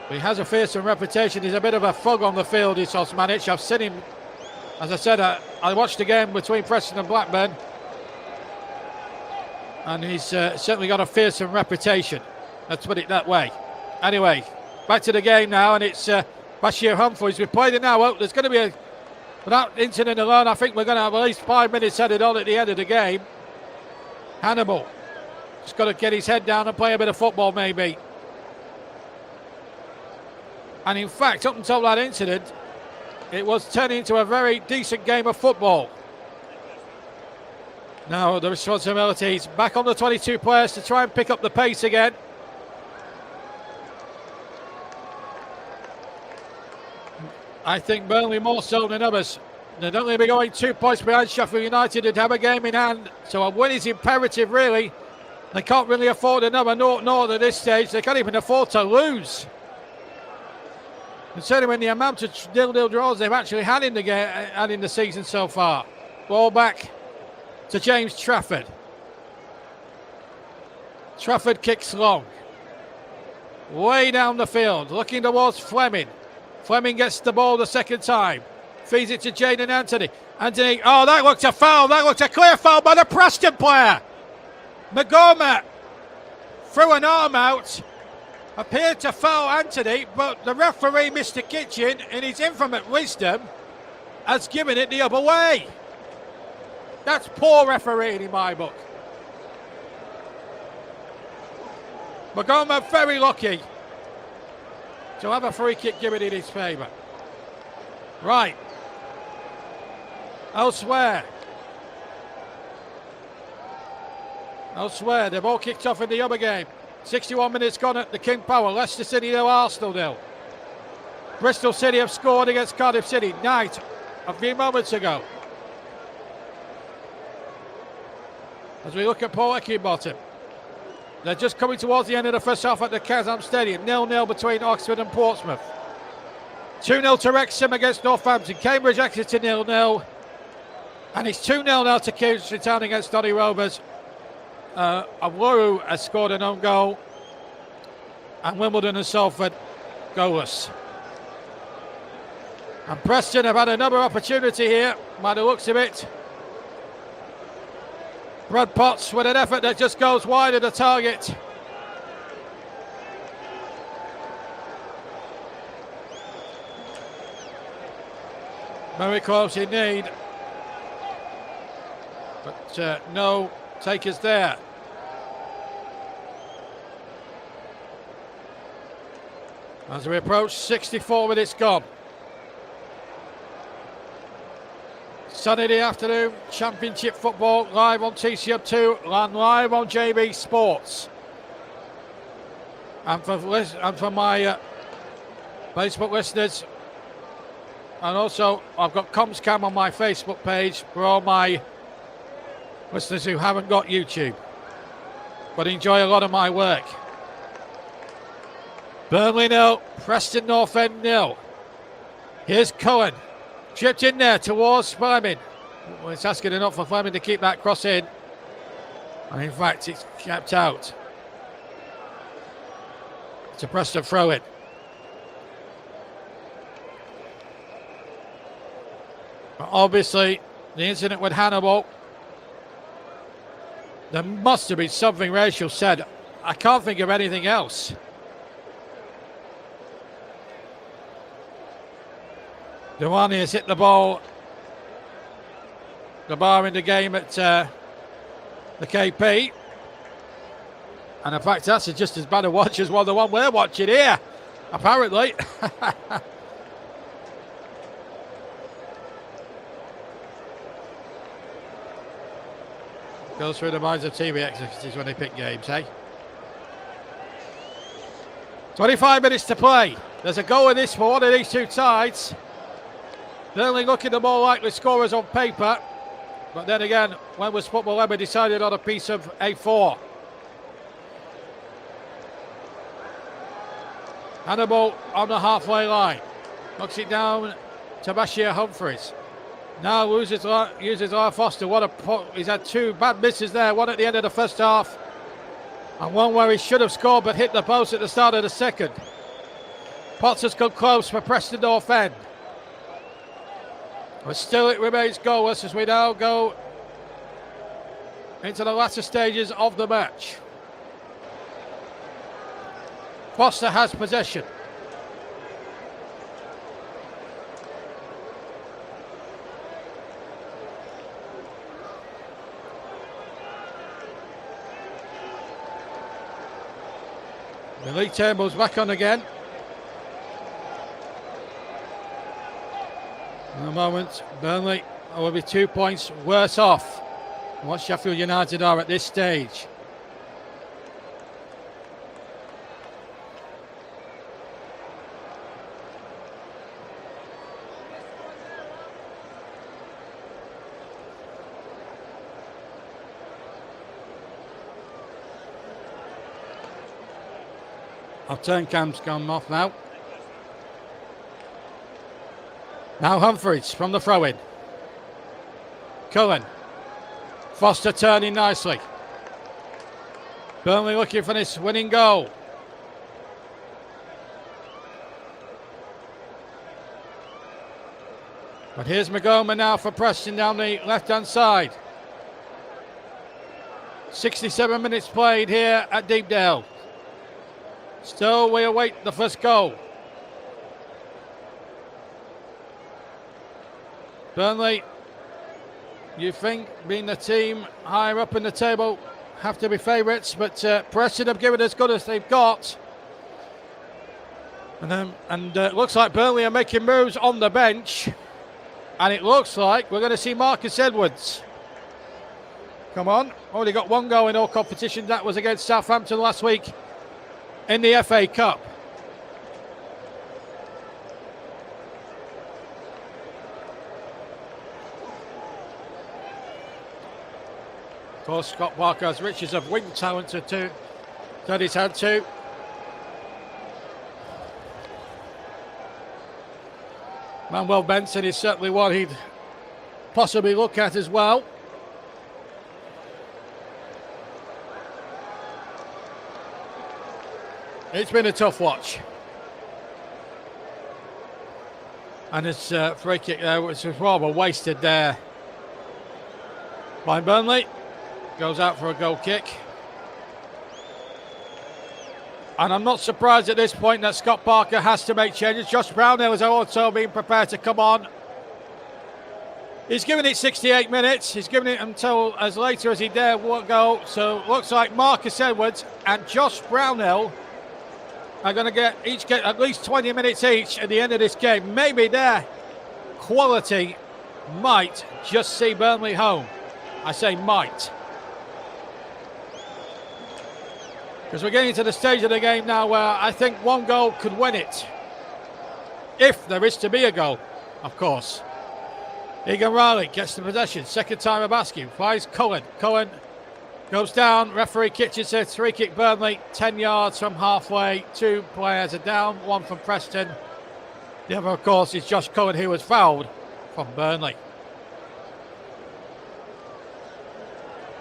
He has a fearsome reputation. He's a bit of a thug on the field, this Osmanic. I've seen him, as I said, I watched the game between Preston and Blackburn, and he's certainly got a fearsome reputation. Let's put it that way. Anyway, back to the game now, and it's Bashir Humphreys. We've played it now. Well, there's going to be without incident alone, I think we're going to have at least 5 minutes headed on at the end of the game. Hannibal just got to get his head down and play a bit of football, maybe. And in fact, up until that incident, it was turning into a very decent game of football. Now the responsibility is back on the 22 players to try and pick up the pace again. I think Burnley more so than others. They'd only be going 2 points behind Sheffield United and have a game in hand. So a win is imperative, really, They can't really afford another 0-0 at this stage. They can't even afford to lose. Considering the amount of 0-0 draws they've actually had in the game and in the season so far. Ball back to James Trafford. Trafford kicks long. Way down the field, looking towards Fleming. Fleming gets the ball the second time. Feeds it to Jayden Anthony. Anthony, oh, that looked a foul. That looked a clear foul by the Preston player. Magoma threw an arm out. Appeared to foul Anthony, but the referee, Mr. Kitchen, in his infinite wisdom, has given it the other way. That's poor refereeing in my book. Magoma very lucky to have a free kick given in his favour. Right. Elsewhere, they've all kicked off in the other game. 61 minutes gone at the King Power. Leicester City 0, Arsenal 0. Bristol City have scored against Cardiff City. Night a few moments ago. As we look at Paul Eckingbottom, they're just coming towards the end of the first half at the Kazam Stadium. 0-0 between Oxford and Portsmouth. 2-0 to Wrexham against Northampton. Cambridge Exeter 0-0. And it's 2-0 now to Cambridge Town against Donny Rovers. Awuru has scored an own goal. And Wimbledon and Salford goalless. And Preston have had another opportunity here, by the looks of it. Brad Potts with an effort that just goes wide of the target. Very close indeed. But no takers there. As we approach 64 minutes gone. Saturday afternoon, Championship football live on TCM 2 and live on JB Sports. And for my Facebook listeners, and also I've got ComsCam on my Facebook page for all my listeners who haven't got YouTube, but enjoy a lot of my work. Burnley 0, Preston North End 0. Here's Cohen. Chipped in there towards Fleming. Well, it's asking enough for Fleming to keep that cross in. And in fact, it's kept out. It's a Preston throw in. But obviously, the incident with Hannibal, there must have been something Rachel said. I can't think of anything else. Duani has hit the ball, the bar in the game at the KP. And in fact, that's just as bad a watch as the one we're watching here, apparently. Goes through the minds of TV executives when they pick games, hey? 25 minutes to play. There's a goal in this for one of these two sides. Burnley looking the more likely scorers on paper. But then again, when was football ever decided on a piece of A4? Hannibal on the halfway line. Knocks it down to Bashir Humphreys. Now uses Lara Foster. He's had two bad misses there. One at the end of the first half. And one where he should have scored but hit the post at the start of the second. Potts has come close for Preston North End. But still it remains goalless as we now go into the latter stages of the match. Foster has possession. The league table's back on again. In a moment, Burnley will be 2 points worse off than what Sheffield United are at this stage. Our turn cam's gone off now. Now Humphreys from the throw-in. Cullen. Foster turning nicely. Burnley looking for this winning goal. But here's Magoma now for Preston down the left-hand side. 67 minutes played here at Deepdale. Still, we await the first goal. Burnley, you think, being the team higher up in the table, have to be favourites, but Preston have given as good as they've got. And it looks like Burnley are making moves on the bench. And it looks like we're going to see Marcus Edwards. Come on, only got one goal in all competitions. That was against Southampton last week in the FA Cup. Of course, Scott Parker has riches of wing talent to turn his hand to. Manuel Benson is certainly one he'd possibly look at as well. It's been a tough watch. And his free kick there, which was rather wasted there by Burnley. Goes out for a goal kick. And I'm not surprised at this point that Scott Parker has to make changes. Josh Brownhill is also being prepared to come on. He's given it 68 minutes. He's given it until as later as he dare go. So it looks like Marcus Edwards and Josh Brownhill are going to get at least 20 minutes each at the end of this game. Maybe their quality might just see Burnley home. I say might. Because we're getting to the stage of the game now where I think one goal could win it. If there is to be a goal, of course. Egan Riley gets the possession. Second time of asking. Finds Cullen. Cullen goes down. Referee Kitchen says free kick Burnley. 10 yards from halfway. Two players are down. One from Preston. The other, of course, is Josh Cullen, who was fouled from Burnley.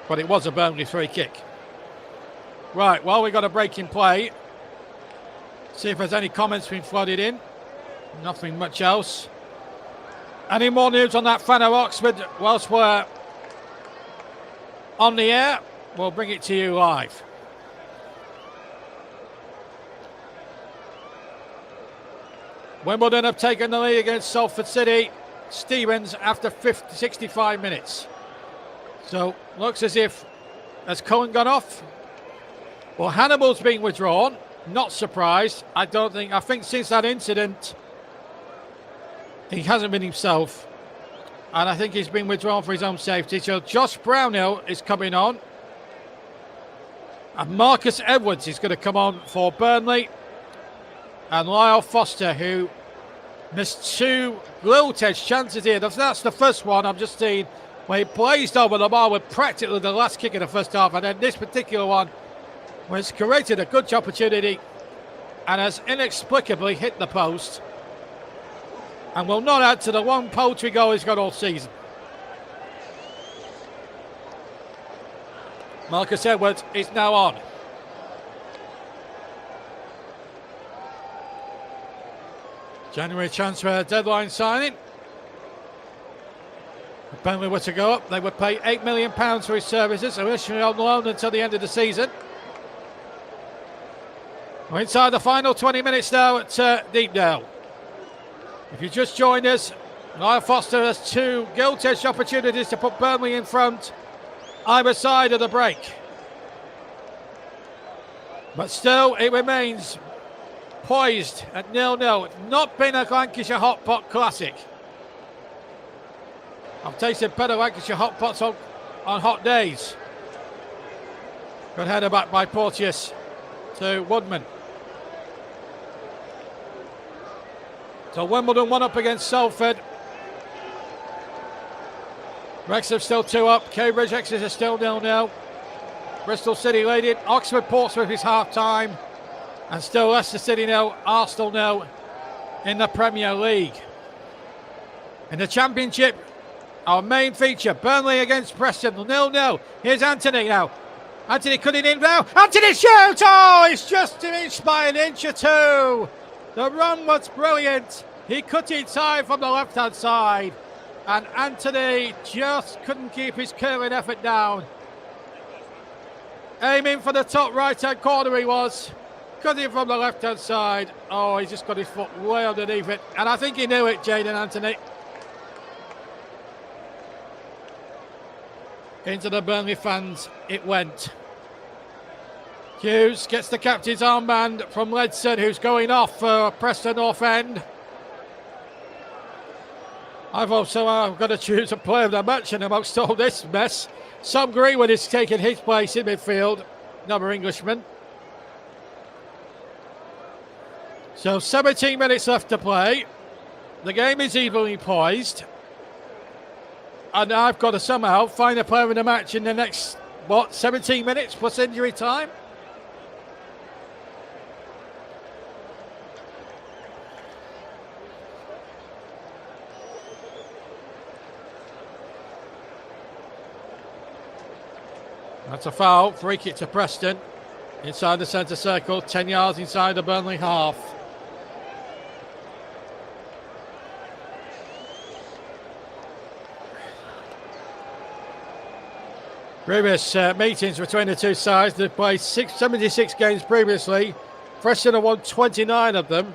But it was a Burnley free kick. Right, well, we've got a break in play. See if there's any comments been flooded in. Nothing much else. Any more news on that fan of Oxford whilst we're on the air? We'll bring it to you live. Wimbledon have taken the lead against Salford City. Stevens after 65 minutes. So, looks as if, has Cohen gone off? Well, Hannibal's been withdrawn. Not surprised. I think since that incident, he hasn't been himself. And I think he's been withdrawn for his own safety. So Josh Brownhill is coming on. And Marcus Edwards is going to come on for Burnley. And Lyle Foster, who missed two gilt-edged chances here. That's the first one I've just seen, where he blazed over the bar with practically the last kick in the first half. And then this particular one, where it's created a good opportunity and has inexplicably hit the post and will not add to the one poultry goal he's got all season. Marcus Edwards is now on. January transfer deadline signing. If Burnley were to go up, they would pay £8 million for his services, initially on loan until the end of the season. We're inside the final 20 minutes now at Deepdale. If you just joined us, Lyle Foster has two gilt-edged opportunities to put Burnley in front either side of the break. But still, it remains poised at 0-0. Not been a Lancashire hot pot classic. I've tasted better Lancashire hot pots on hot days. Good header back by Porteous to Woodman. So Wimbledon 1 up against Salford. Wrexham still 2 up. Cambridge Exeter still 0-0. Bristol City leading. Oxford Portsmouth is half time. And still Leicester City 0, Arsenal 0 in the Premier League. In the Championship, our main feature, Burnley against Preston, 0-0. Here's Anthony now. Anthony cutting in now. Anthony shoots! Oh, it's just an inch by an inch or two. The run was brilliant. He cut inside from the left-hand side. And Anthony just couldn't keep his curling effort down. Aiming for the top right-hand corner he was. Cutting from the left-hand side. Oh, he just got his foot way underneath it. And I think he knew it, Jadon Anthony. Into the Burnley fans it went. Hughes gets the captain's armband from Ledson, who's going off for Preston North End. I've also got to choose a player of the match, and amongst all this mess, Sam Greenwood is taking his place in midfield, another Englishman. So 17 minutes left to play. The game is evenly poised. And I've got to somehow find a player in the match in the next, 17 minutes plus injury time? That's a foul. Free kick to Preston. Inside the centre circle, 10 yards inside the Burnley half. Previous meetings between the two sides, they've played 76 games previously. Preston have won 29 of them.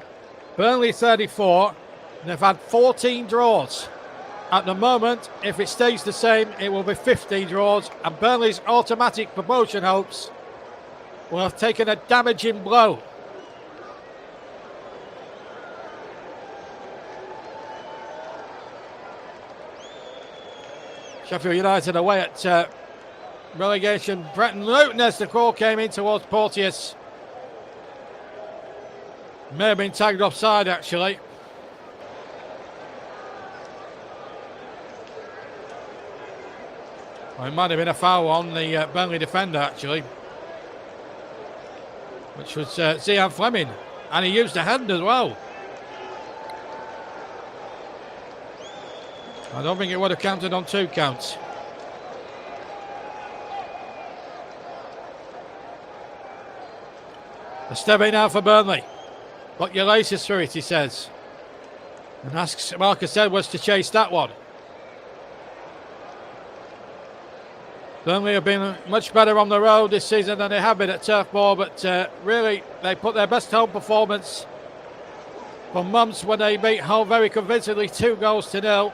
Burnley 34. And they've had 14 draws. At the moment, if it stays the same, it will be 15 draws. And Burnley's automatic promotion hopes will have taken a damaging blow. Sheffield United away at relegation. Bretton Luton as the call came in towards Porteous. May have been tagged offside actually. Well, it might have been a foul on the Burnley defender actually, which was Zian Fleming, and he used a hand as well. I don't think it would have counted on 2 counts. Esteve now for Burnley. Got your laces through it, he says. And asks Marcus Edwards to chase that one. Burnley have been much better on the road this season than they have been at Turf Moor, but really they put their best home performance for months when they beat Hull very convincingly 2-0.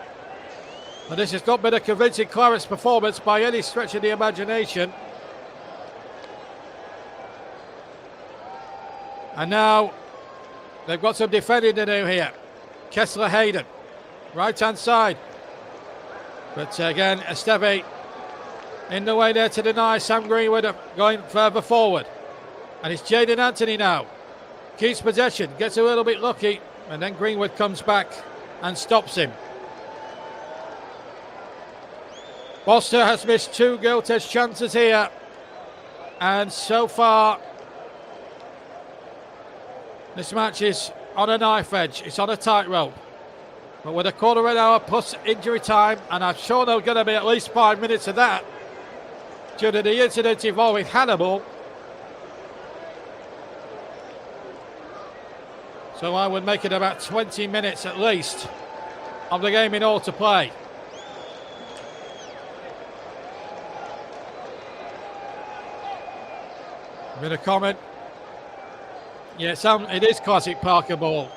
And this has not been a convincing Clarets performance by any stretch of the imagination. And now they've got some defending to do here. Kessler Hayden, right hand side. But again, Esteve in the way there to deny Sam Greenwood going further forward. And it's Jadon Anthony now. Keeps possession, gets a little bit lucky, and then Greenwood comes back and stops him. Foster has missed 2 gilt-edged chances here. And so far, this match is on a knife edge. It's on a tightrope. But with a quarter of an hour plus injury time, and I'm sure there's going to be at least 5 minutes of that due to the incident involving Hannibal. So I would make it about 20 minutes at least of the game in all to play. A bit of comment. Yeah, it is classic Parker ball.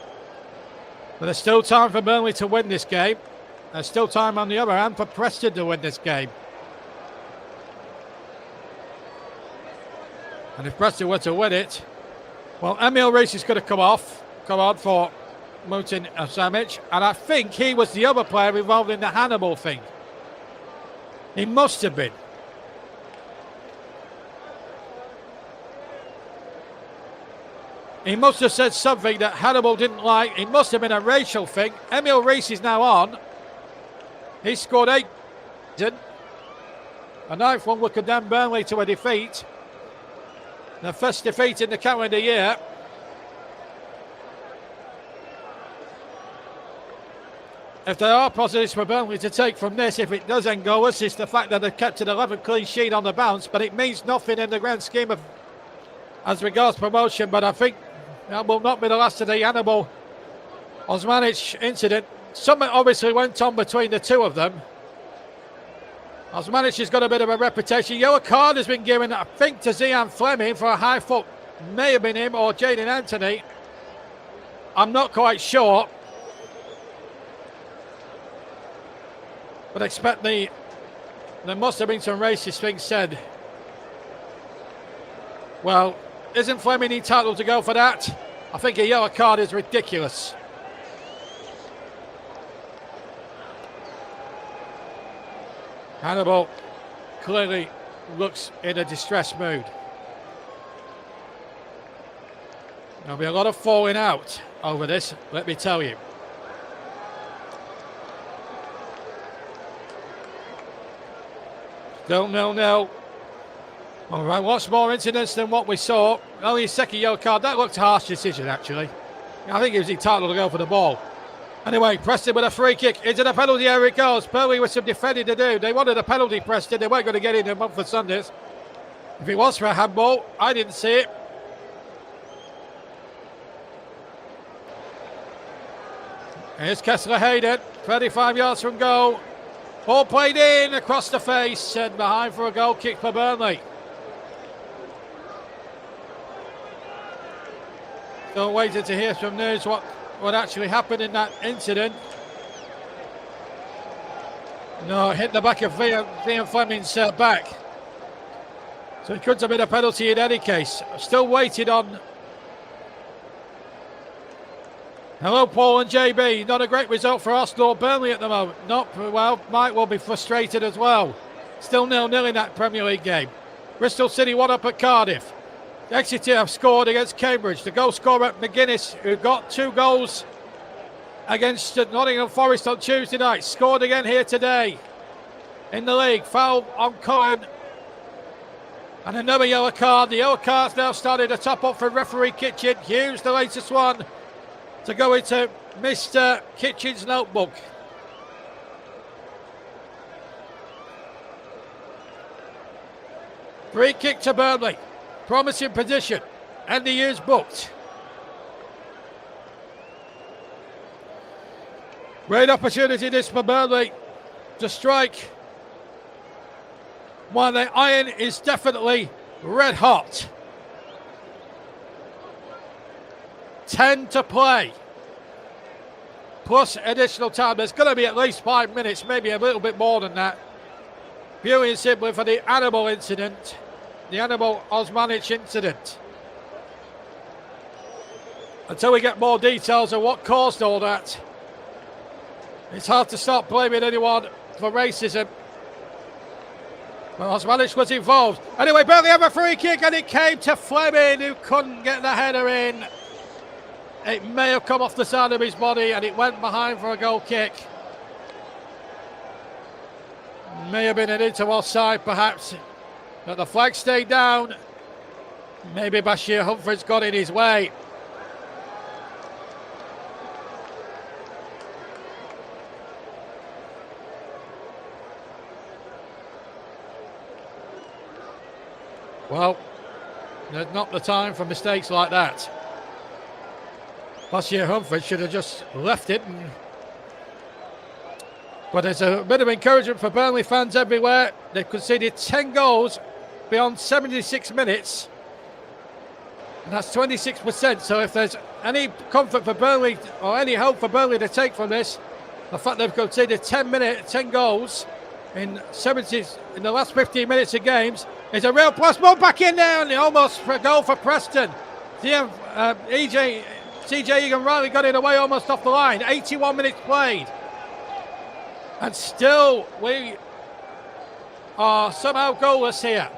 But there's still time for Burnley to win this game. There's still time on the other hand for Preston to win this game. And if Preston were to win it, well, Emil Rees is going to come on for Mutin Samic. And I think he was the other player involved in the Hannibal thing. He must have been. He must have said something that Hannibal didn't like. It must have been a racial thing. Emil Rees is now on. He scored 8. A 9th one would condemn Burnley to a defeat. Their first defeat in the calendar year. if there are positives for Burnley to take from this, if it does end goalless, it's the fact that they've kept an 11 clean sheet on the bounce, but it means nothing in the grand scheme of as regards promotion. But I think that will not be the last of the Hannibal Osmanic incident. Something obviously went on between the two of them. Osmanic has got a bit of a reputation. Yellow card has been given, I think, to Zian Fleming for a high foot. May have been him or Jaden Anthony. I'm not quite sure. But I expect there must have been some racist things said. Well, isn't Fleming entitled to go for that? I think a yellow card is ridiculous. Hannibal clearly looks in a distressed mood. There'll be a lot of falling out over this, let me tell you. Still 0-0. All right, lots more incidents than what we saw. Only a second yellow card. That looked a harsh decision, actually. I think he was entitled to go for the ball. Anyway, Preston with a free kick into the penalty area it goes. Burnley with some defending to do. They wanted a penalty, Preston. They weren't going to get in a month for Sundays. If it was for a handball, I didn't see it. Here's Kessler Hayden, 35 yards from goal. Ball played in across the face and behind for a goal kick for Burnley. Still waiting to hear some news what actually happened in that incident. No, hit the back of Liam Fleming's back. So it could have been a penalty in any case. Still waiting on. Hello, Paul and JB. Not a great result for Arsenal or Burnley at the moment. Not well. Mike will be frustrated as well. Still 0-0 in that Premier League game. Bristol City 1-up at Cardiff. Exeter have scored against Cambridge. The goal scorer McGuinness, who got 2 goals against Nottingham Forest on Tuesday night, scored again here today in the league. Foul on Cohen. And another yellow card. The yellow card's now started to top up for referee Kitchen. Hughes, the latest one, to go into Mr. Kitchen's notebook. Free kick to Burnley. Promising position. Andy Hughes booked. Great opportunity this for Burnley to strike while the iron is definitely red hot. 10 to play. Plus additional time. There's going to be at least 5 minutes, maybe a little bit more than that. Purely and simply for the Hannibal incident. The Hannibal Osmanic incident. Until we get more details of what caused all that, it's hard to start blaming anyone for racism. But Osmanic was involved. Anyway, Burnley have a free kick and it came to Fleming, who couldn't get the header in. It may have come off the side of his body and it went behind for a goal kick. May have been an into offside perhaps. But the flag stayed down. Maybe Bashir Humphreys got in his way. Well, there's not the time for mistakes like that. Bashir Humphreys should have just left it. But there's a bit of encouragement for Burnley fans everywhere. They've conceded 10 goals beyond 76 minutes. And that's 26%. So if there's any comfort for Burnley or any hope for Burnley to take from this, the fact they've conceded 10 goals in the last 15 minutes of games is a real plus. Ball back in there and almost for a goal for Preston. CJ Egan-Riley got it away almost off the line. 81 minutes played. And still we are somehow goalless here.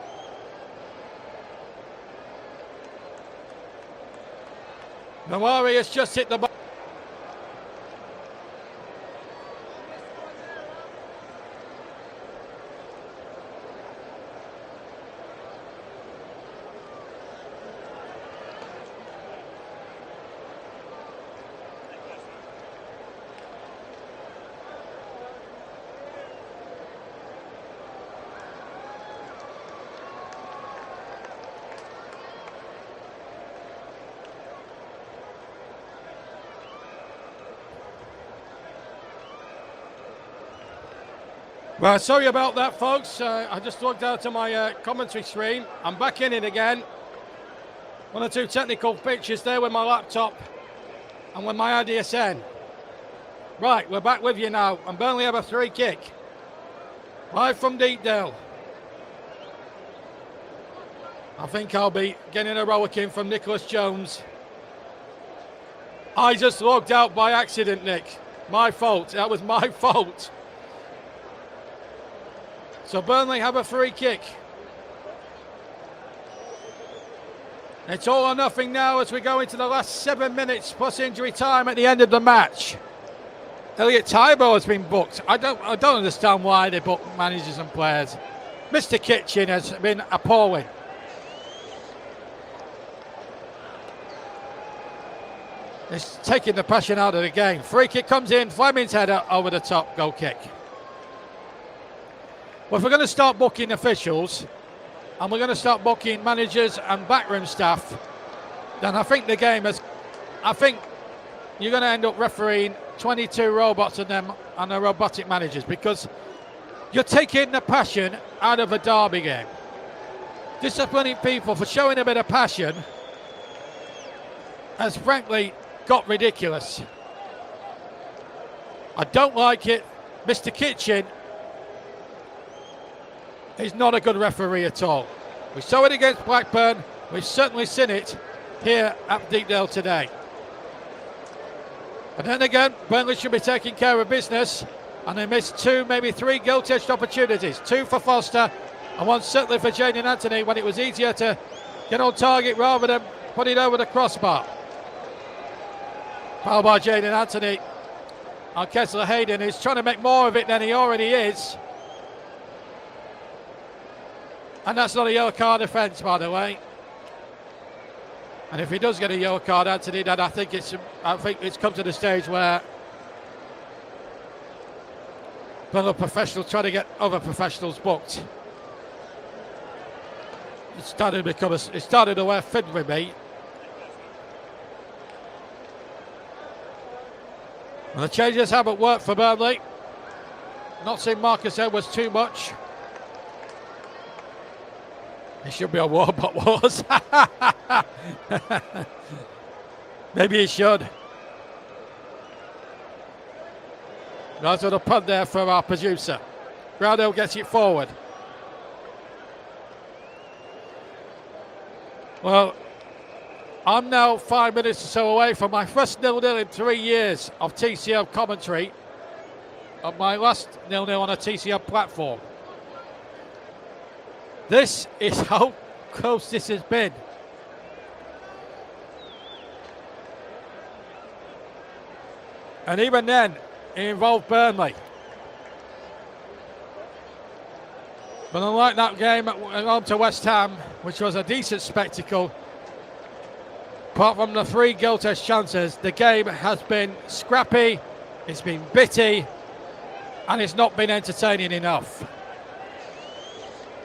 Nawari has just hit the ball. Well, sorry about that, folks. I just logged out to my commentary stream. I'm back in it again. One or two technical pictures there with my laptop and with my IDSN. Right, we're back with you now. And Burnley have a free kick. Live from Deepdale. I think I'll be getting a rollicking from Nicholas Jones. I just logged out by accident, Nick. My fault. That was my fault. So Burnley have a free kick. It's all or nothing now as we go into the last 7 minutes plus injury time at the end of the match. Elliot Tybo has been booked. I don't understand why they book managers and players. Mr. Kitchen has been appalling. It's taking the passion out of the game. Free kick comes in. Fleming's header over the top. Goal kick. Well, if we're going to start booking officials and we're going to start booking managers and backroom staff, then I think the game is. I think you're going to end up refereeing 22 robots and them and the robotic managers, because you're taking the passion out of a derby game. Disciplining people for showing a bit of passion has frankly got ridiculous. I don't like it. Mr. Kitchen is not a good referee at all. We saw it against Blackburn. We've certainly seen it here at Deepdale today. And then again, Burnley should be taking care of business, and they missed two, maybe three gilt-edged opportunities. Two for Foster and one certainly for Jadon Anthony when it was easier to get on target rather than put it over the crossbar. Foul by Jadon Anthony on Kessler Hayden, who's trying to make more of it than he already is. And that's not a yellow card offence, by the way. And if he does get a yellow card, Anthony, then I think it's come to the stage where fellow professionals trying to get other professionals booked. It started to wear thin with me. And the changes haven't worked for Burnley. Not seeing Marcus Edwards too much. He should be on Warbot Wars. Maybe he should. Nice little punt there from our producer. Browdell gets it forward. Well, I'm now 5 minutes or so away from my first 0-0 in 3 years of TCL commentary, of my last 0-0 on a TCL platform. This is how close this has been. And even then, it involved Burnley. But unlike that game at home to West Ham, which was a decent spectacle, apart from the three gilt-edged chances, the game has been scrappy, it's been bitty, and it's not been entertaining enough.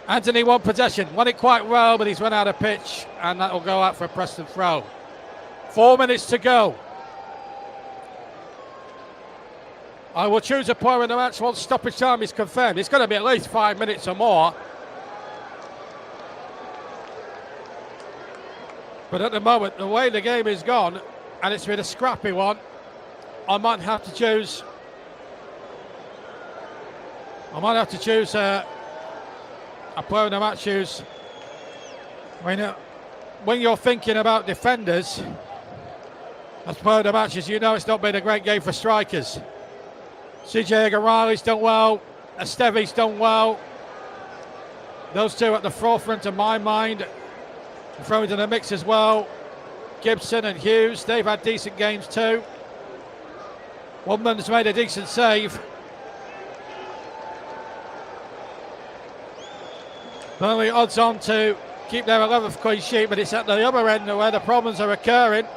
Anthony won possession, won it quite well, but he's run out of pitch, and that will go out for a Preston throw. 4 minutes to go. I will choose a player in the match once stoppage time is confirmed. It's going to be at least 5 minutes or more. But at the moment, the way the game is gone, and it's been a scrappy one, I might have to choose a player in the match who's, when you're thinking about defenders, as player of the match, as you know, it's not been a great game for strikers. CJ Riley's done well, Esteve's done well. Those two at the forefront of my mind. Throw into the mix as well. Gibson and Hughes, they've had decent games too. Woodman's made a decent save. Burnley odds on to keep their 11th clean sheet, but it's at the other end where the problems are occurring.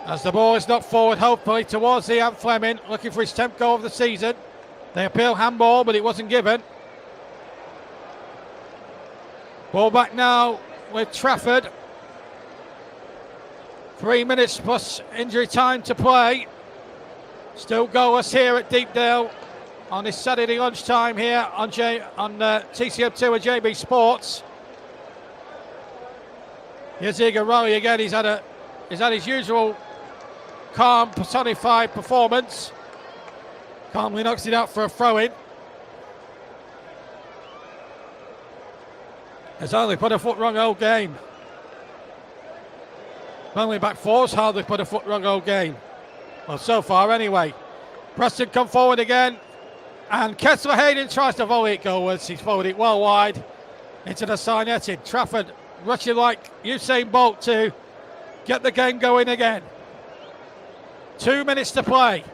As the ball is knocked forward, hopefully, towards Ian Fleming, looking for his 10th goal of the season. They appeal handball, but it wasn't given. Ball back now with Trafford. 3 minutes plus injury time to play. Still goalless here at Deepdale on this Saturday lunchtime here on TCM2 and JB Sports. Here's Egan Rowley again. He's had his usual calm, personified performance. Calmly knocks it out for a throw-in. Has hardly put a foot wrong all game. Burnley back four's hardly put a foot wrong all game. Well, so far anyway. Preston come forward again. And Kessler Hayden tries to volley it goalwards. He's followed it well wide into the side netting. Trafford rushing like Usain Bolt to get the game going again. 2 minutes to play.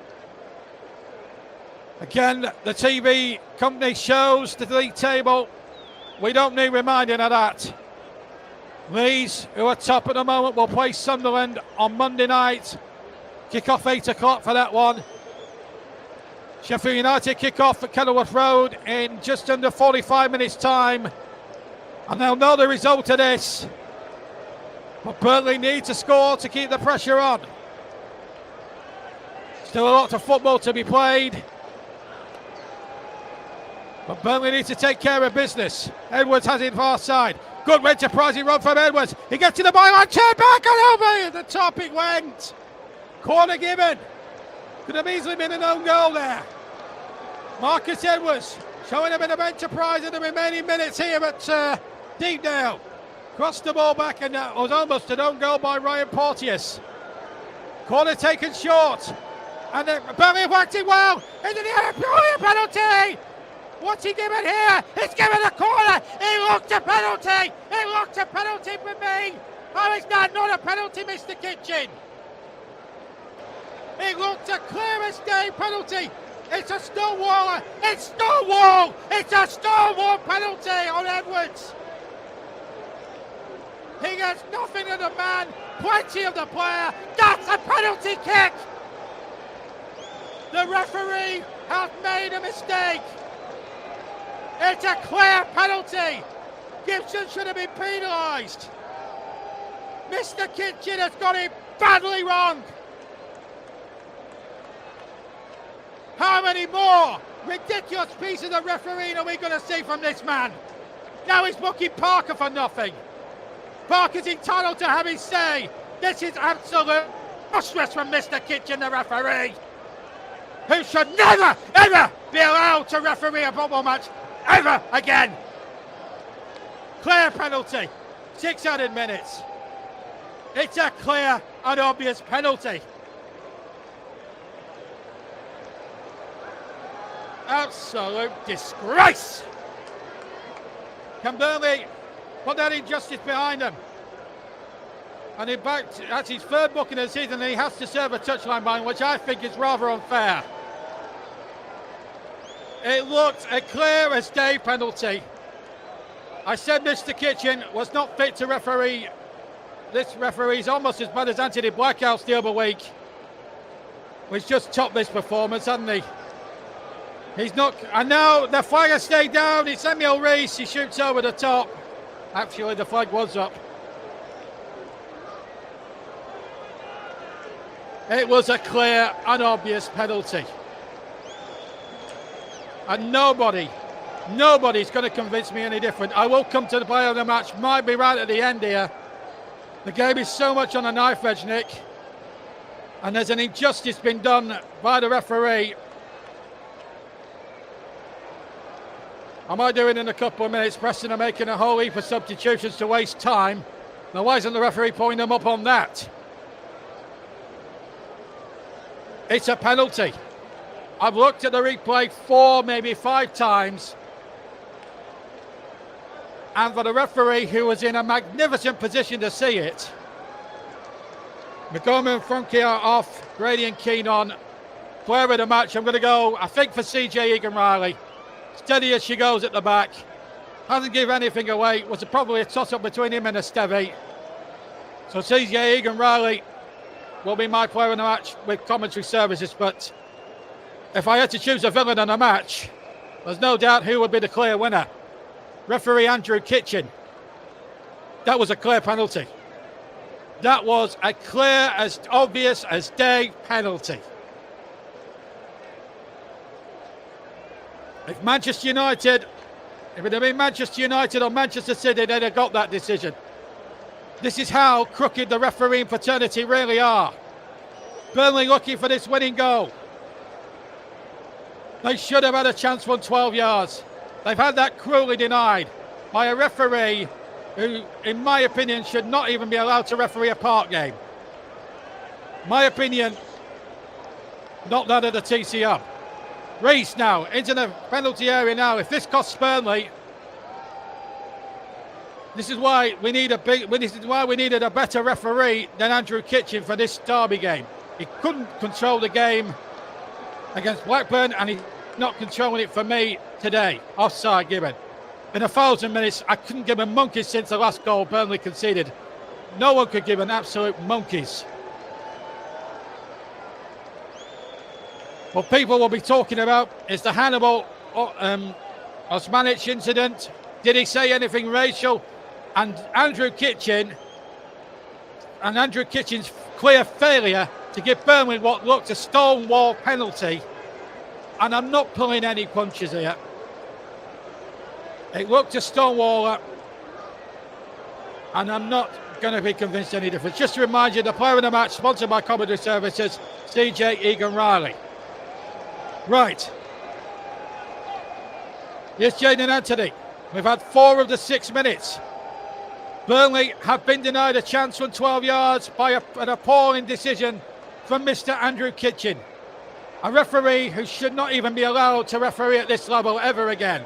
Again, the TV company shows the league table. We don't need reminding of that. Leeds, who are top at the moment, will play Sunderland on Monday night. Kick off 8 o'clock for that one. Sheffield United kick off at Kenilworth Road in just under 45 minutes' time. And they'll know the result of this. But Burnley need to score to keep the pressure on. Still a lot of football to be played. But Burnley needs to take care of business. Edwards has it far side. Good enterprising run from Edwards. He gets to the byline, turn back and over. At the top it went. Corner given. Could have easily been an own goal there. Marcus Edwards showing a bit of enterprise in the remaining minutes here at Deepdale. Crossed the ball back and that was almost an own goal by Ryan Porteous. Corner taken short. And then Burnley whacked it well. Into the air, brilliant penalty. What's he given here? He's given a corner. He looked a penalty. He looked a penalty for me. Oh, is that not a penalty, Mr. Kitchen? It looked a clear as day penalty. It's a Stonewall. It's Stonewall. It's a Stonewall penalty on Edwards. He gets nothing of the man, plenty of the player. That's a penalty kick. The referee has made a mistake. It's a clear penalty. Gibson should have been penalised. Mr. Kitchen has got it badly wrong. How many more ridiculous pieces of refereeing are we going to see from this man? Now he's booking Parker for nothing. Parker's entitled to have his say. This is absolute monstrous from Mr. Kitchen, the referee, who should never, ever be allowed to referee a football match ever again. Clear penalty. 600 minutes. It's a clear and obvious penalty. Absolute disgrace. Can Burnley put that injustice behind them? And in fact, that's his third booking of the season, and he has to serve a touchline ban, which I think is rather unfair. It looked a clear as day penalty. I said Mr. Kitchen was not fit to referee. This referee's almost as bad as Anthony Blackhouse the other week. He's just topped this performance, hasn't he? He's not, and now the flag has stayed down. It's Emil Rees. He shoots over the top. Actually, the flag was up. It was a clear and obvious penalty. And nobody's going to convince me any different. I will come to the play of the match. Might be right at the end here. The game is so much on a knife edge, Nick. And there's an injustice been done by the referee. I might do it in a couple of minutes. Preston are making a whole heap of substitutions to waste time. Now, why isn't the referee pulling them up on that? It's a penalty. I've looked at the replay 4, maybe 5 times. And for the referee, who was in a magnificent position to see it, Montgomery and Frankie are off. Grady and Keane on. Player of the match, I'm going to go, I think, for CJ Egan-Riley. Steady as she goes at the back. Hasn't given anything away. Was probably a toss-up between him and Esteve. So CJ Egan-Riley will be my player in the match with commentary services. But if I had to choose a villain in a match, there's no doubt who would be the clear winner. Referee Andrew Kitchen. That was a clear penalty. That was a clear, as obvious as day penalty. If it had been Manchester United or Manchester City, they'd have got that decision. This is how crooked the refereeing fraternity really are. Burnley looking for this winning goal. They should have had a chance from 12 yards. They've had that cruelly denied by a referee who, in my opinion, should not even be allowed to referee a park game. My opinion, not that of the TCR. Reece now into the penalty area now. If this costs Burnley, this is why we needed a better referee than Andrew Kitchen for this derby game. He couldn't control the game against Blackburn, and he's not controlling it for me today. Offside given. In 1,000 minutes, I couldn't give a monkey since the last goal Burnley conceded. No one could give an absolute monkeys. What people will be talking about is the Hannibal Osmanic incident. Did he say anything racial? And Andrew Kitchen's clear failure to give Burnley what looked a stonewall penalty. And I'm not pulling any punches here. It looked a stonewaller, and I'm not going to be convinced any difference. Just to remind you, the player of the match, sponsored by Comedy Services, CJ Egan-Riley. Right. Here's Jaden Anthony. We've had 4 of the 6 minutes. Burnley have been denied a chance from 12 yards by an appalling decision from Mr. Andrew Kitchen, a referee who should not even be allowed to referee at this level ever again.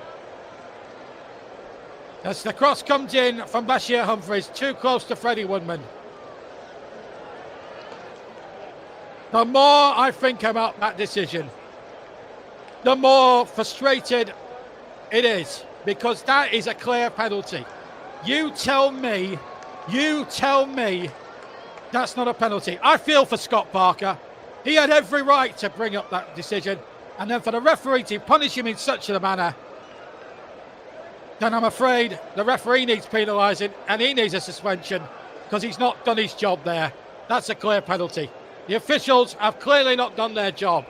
As the cross comes in from Bashir Humphreys, too close to Freddie Woodman. The more I think about that decision, the more frustrated it is, because that is a clear penalty. You tell me that's not a penalty. I feel for Scott Parker. He had every right to bring up that decision, and then for the referee to punish him in such a manner, then I'm afraid the referee needs penalising, and he needs a suspension because he's not done his job there. That's a clear penalty. The officials have clearly not done their job.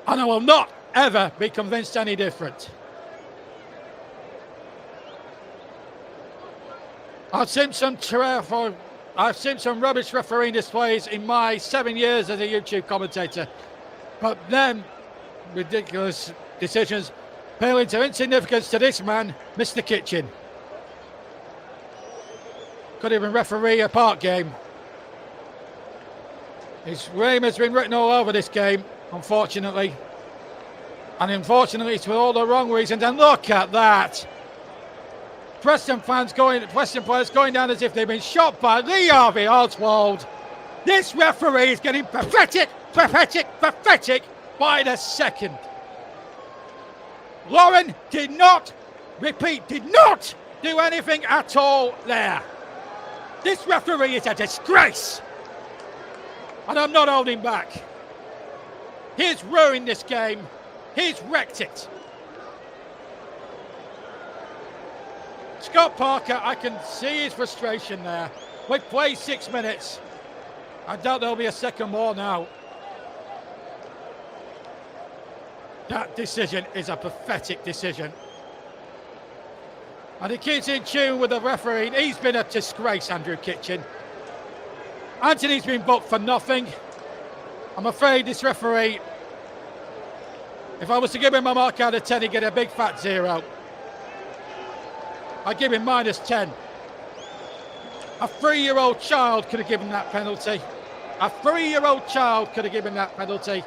And I will not ever be convinced any different. I've seen some rubbish refereeing displays in my 7 years as a YouTube commentator, but then ridiculous decisions paling to insignificance to this man, Mr. Kitchen. Could even referee a park game. His name has been written all over this game, unfortunately. And unfortunately, it's for all the wrong reasons. And look at that. Preston players going down as if they've been shot by Lee Harvey Oswald. This referee is getting pathetic by the second. Lauren did not do anything at all there. This referee is a disgrace. And I'm not holding back. He's ruined this game. He's wrecked it. Scott Parker, I can see his frustration there. We've played 6 minutes. I doubt there'll be a second more now. That decision is a pathetic decision. And he keeps in tune with the referee. He's been a disgrace, Andrew Kitchen. Anthony's been booked for nothing. I'm afraid this referee, if I was to give him a mark out of 10, he'd get a big fat 0. I'd give him -10. A 3-year-old child could have given that penalty. A 3-year-old child could have given that penalty.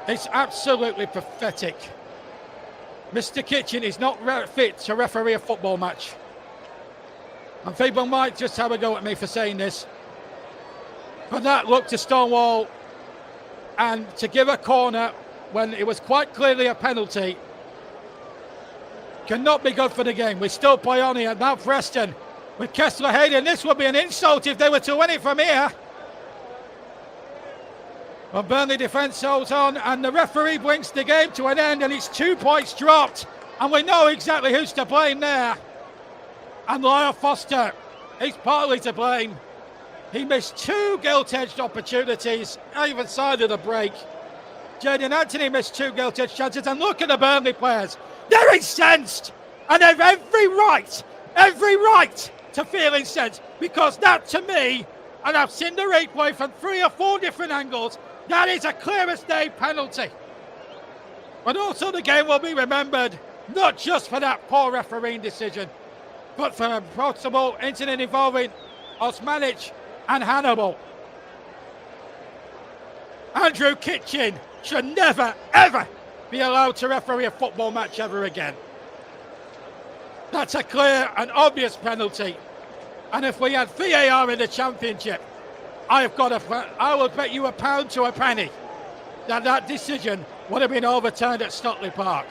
It's absolutely pathetic. Mr. Kitchen is not fit to referee a football match. And people might just have a go at me for saying this, but that looked to Stonewall, and to give a corner when it was quite clearly a penalty cannot be good for the game. We still play on here. Now Preston with Kessler Hayden. This would be an insult if they were to win it from here. Well, Burnley defence holds on, and the referee brings the game to an end, and it's 2 points dropped, and we know exactly who's to blame there. And Lyle Foster, he's partly to blame. He missed 2 gilt-edged opportunities either side of the break. Jadon Anthony missed 2 guilty chances, and look at the Burnley players. They're incensed, and they've every right to feel incensed, because that, to me, and I've seen the replay from 3 or 4 different angles, that is a clear as day penalty. But also the game will be remembered not just for that poor refereeing decision, but for a possible incident involving Osmanic and Hannibal. Andrew Kitchen should never, ever be allowed to referee a football match ever again. That's a clear and obvious penalty. And if we had VAR in the Championship, I will bet you £1 to a penny that decision would have been overturned at Stockley Park.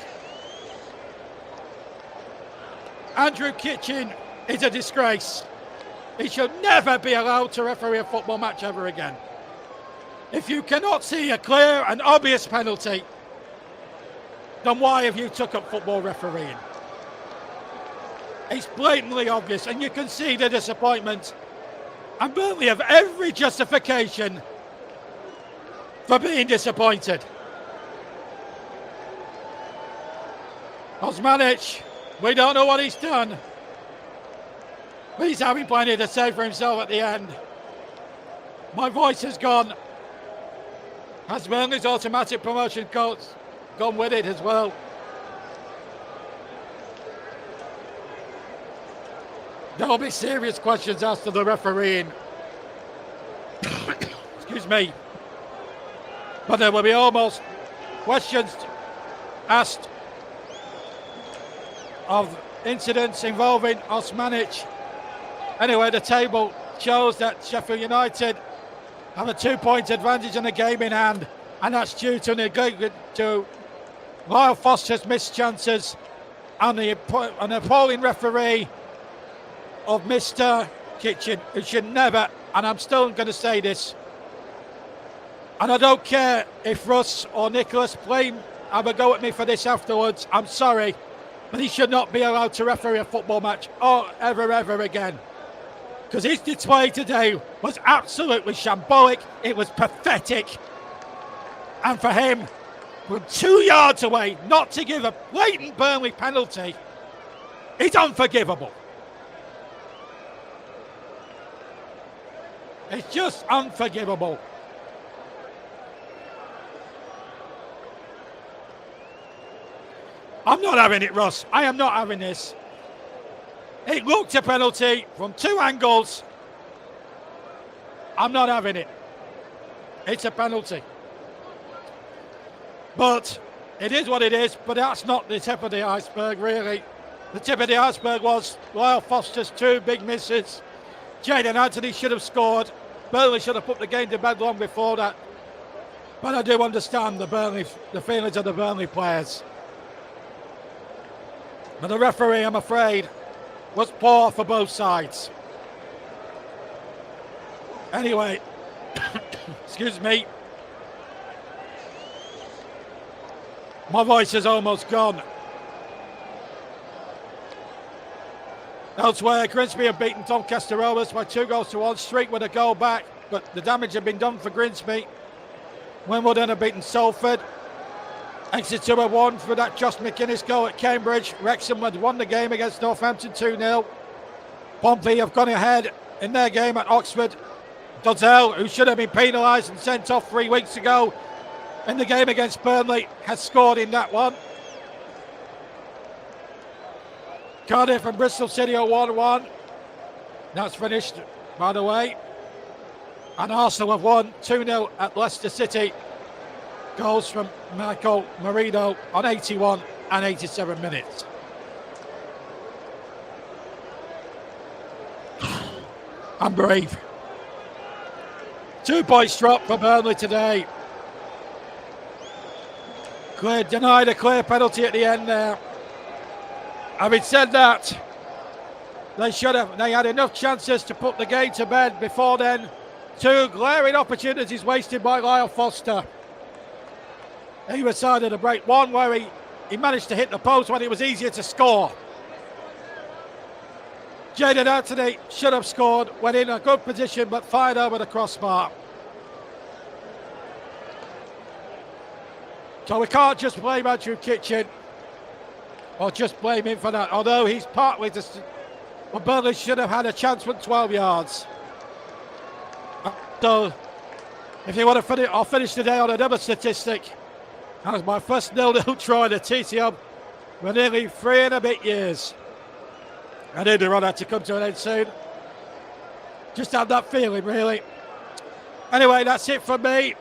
Andrew Kitchen is a disgrace. He should never be allowed to referee a football match ever again. If you cannot see a clear and obvious penalty, then why have you took up football refereeing? It's blatantly obvious, and you can see the disappointment. And Burnley have every justification for being disappointed. Osmanic, we don't know what he's done, but he's having plenty to say for himself at the end. My voice has gone. Has Burnley's automatic promotion coach gone with it as well? There will be serious questions asked of the refereeing. Excuse me. But there will be almost questions asked of incidents involving Osmanic. Anyway, the table shows that Sheffield United have a 2-point advantage in the game in hand, and that's due to Lyle Foster's missed chances and an appalling referee of Mr. Kitchen, who should never, and I'm still going to say this, and I don't care if Russ or Nicholas have a go at me for this afterwards, I'm sorry, but he should not be allowed to referee a football match ever again. Because his display today was absolutely shambolic, it was pathetic, and for him, from 2 yards away, not to give a blatant Burnley penalty, is unforgivable. It's just unforgivable. I'm not having it, Ross. I am not having this. It looked a penalty from 2 angles. I'm not having it. It's a penalty. But it is what it is, but that's not the tip of the iceberg, really. The tip of the iceberg was Lyle Foster's 2 big misses. Jadon Anthony should have scored. Burnley should have put the game to bed long before that. But I do understand the feelings of the Burnley players. But the referee, I'm afraid, was poor for both sides. Anyway, excuse me. My voice is almost gone. Elsewhere, Grimsby have beaten Doncaster Rovers by 2-1, Street with a goal back, but the damage had been done for Grimsby. Wimbledon have beaten Salford. Exeter have won for that Josh McInnes goal at Cambridge. Wrexham had won the game against Northampton 2-0. Pompey have gone ahead in their game at Oxford. Dozzell, who should have been penalised and sent off 3 weeks ago in the game against Burnley, has scored in that one. Cardiff and Bristol City are 1-1. That's finished, by the way. And Arsenal have won 2-0 at Leicester City. Goals from Michael Marino on 81 and 87 minutes. I'm brave. 2 points dropped for Burnley today. Denied a clear penalty at the end there. Having said that, they had enough chances to put the game to bed before then. 2 glaring opportunities wasted by Lyle Foster. Either side of the break. One where he managed to hit the post when it was easier to score. Jadon Anthony should have scored, went in a good position but fired over the crossbar. So we can't just blame Andrew Kitchen or just blame him for that. Although he's partly just, well, Burnley should have had a chance from 12 yards. So if you want to finish, I'll finish today on another statistic. That was my first 0-0 try in the TCM for nearly 3 and a bit years. I knew the run had to come to an end soon. Just had that feeling, really. Anyway, that's it from me.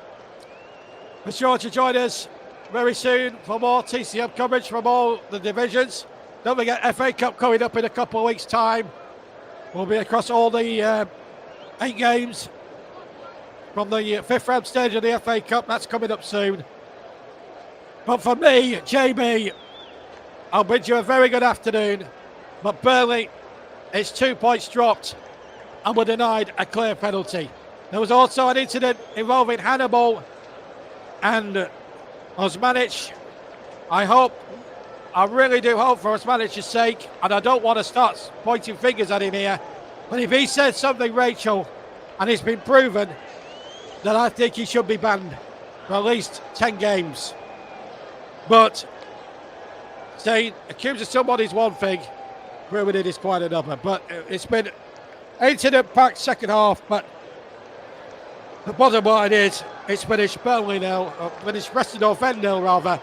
Be sure to join us very soon for more TCM coverage from all the divisions. Don't forget, FA Cup coming up in a couple of weeks' time. We'll be across all the 8 games from the 5th round stage of the FA Cup. That's coming up soon. But for me, JB, I'll bid you a very good afternoon. But Burnley, it's 2 points dropped and were denied a clear penalty. There was also an incident involving Hannibal and Osmanic. I really do hope for Osmanic's sake, and I don't want to start pointing fingers at him here, but if he says something, Rachel, and it's been proven, then I think he should be banned for at least 10 games. But saying accusing somebody's one thing, proving it is quite another. But it's been incident-packed second half, but the bottom line is it's finished Burnley nil, finished Preston North End nil rather,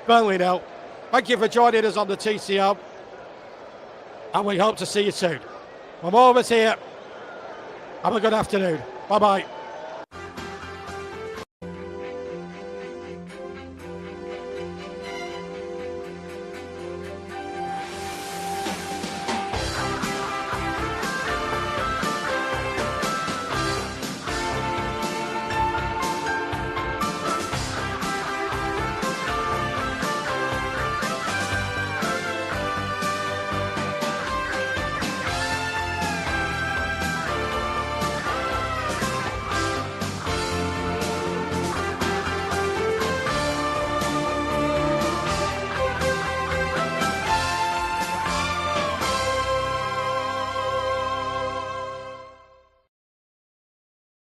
Burnley nil. Thank you for joining us on the TCM, and we hope to see you soon. From all of us here, have a good afternoon. Bye-bye.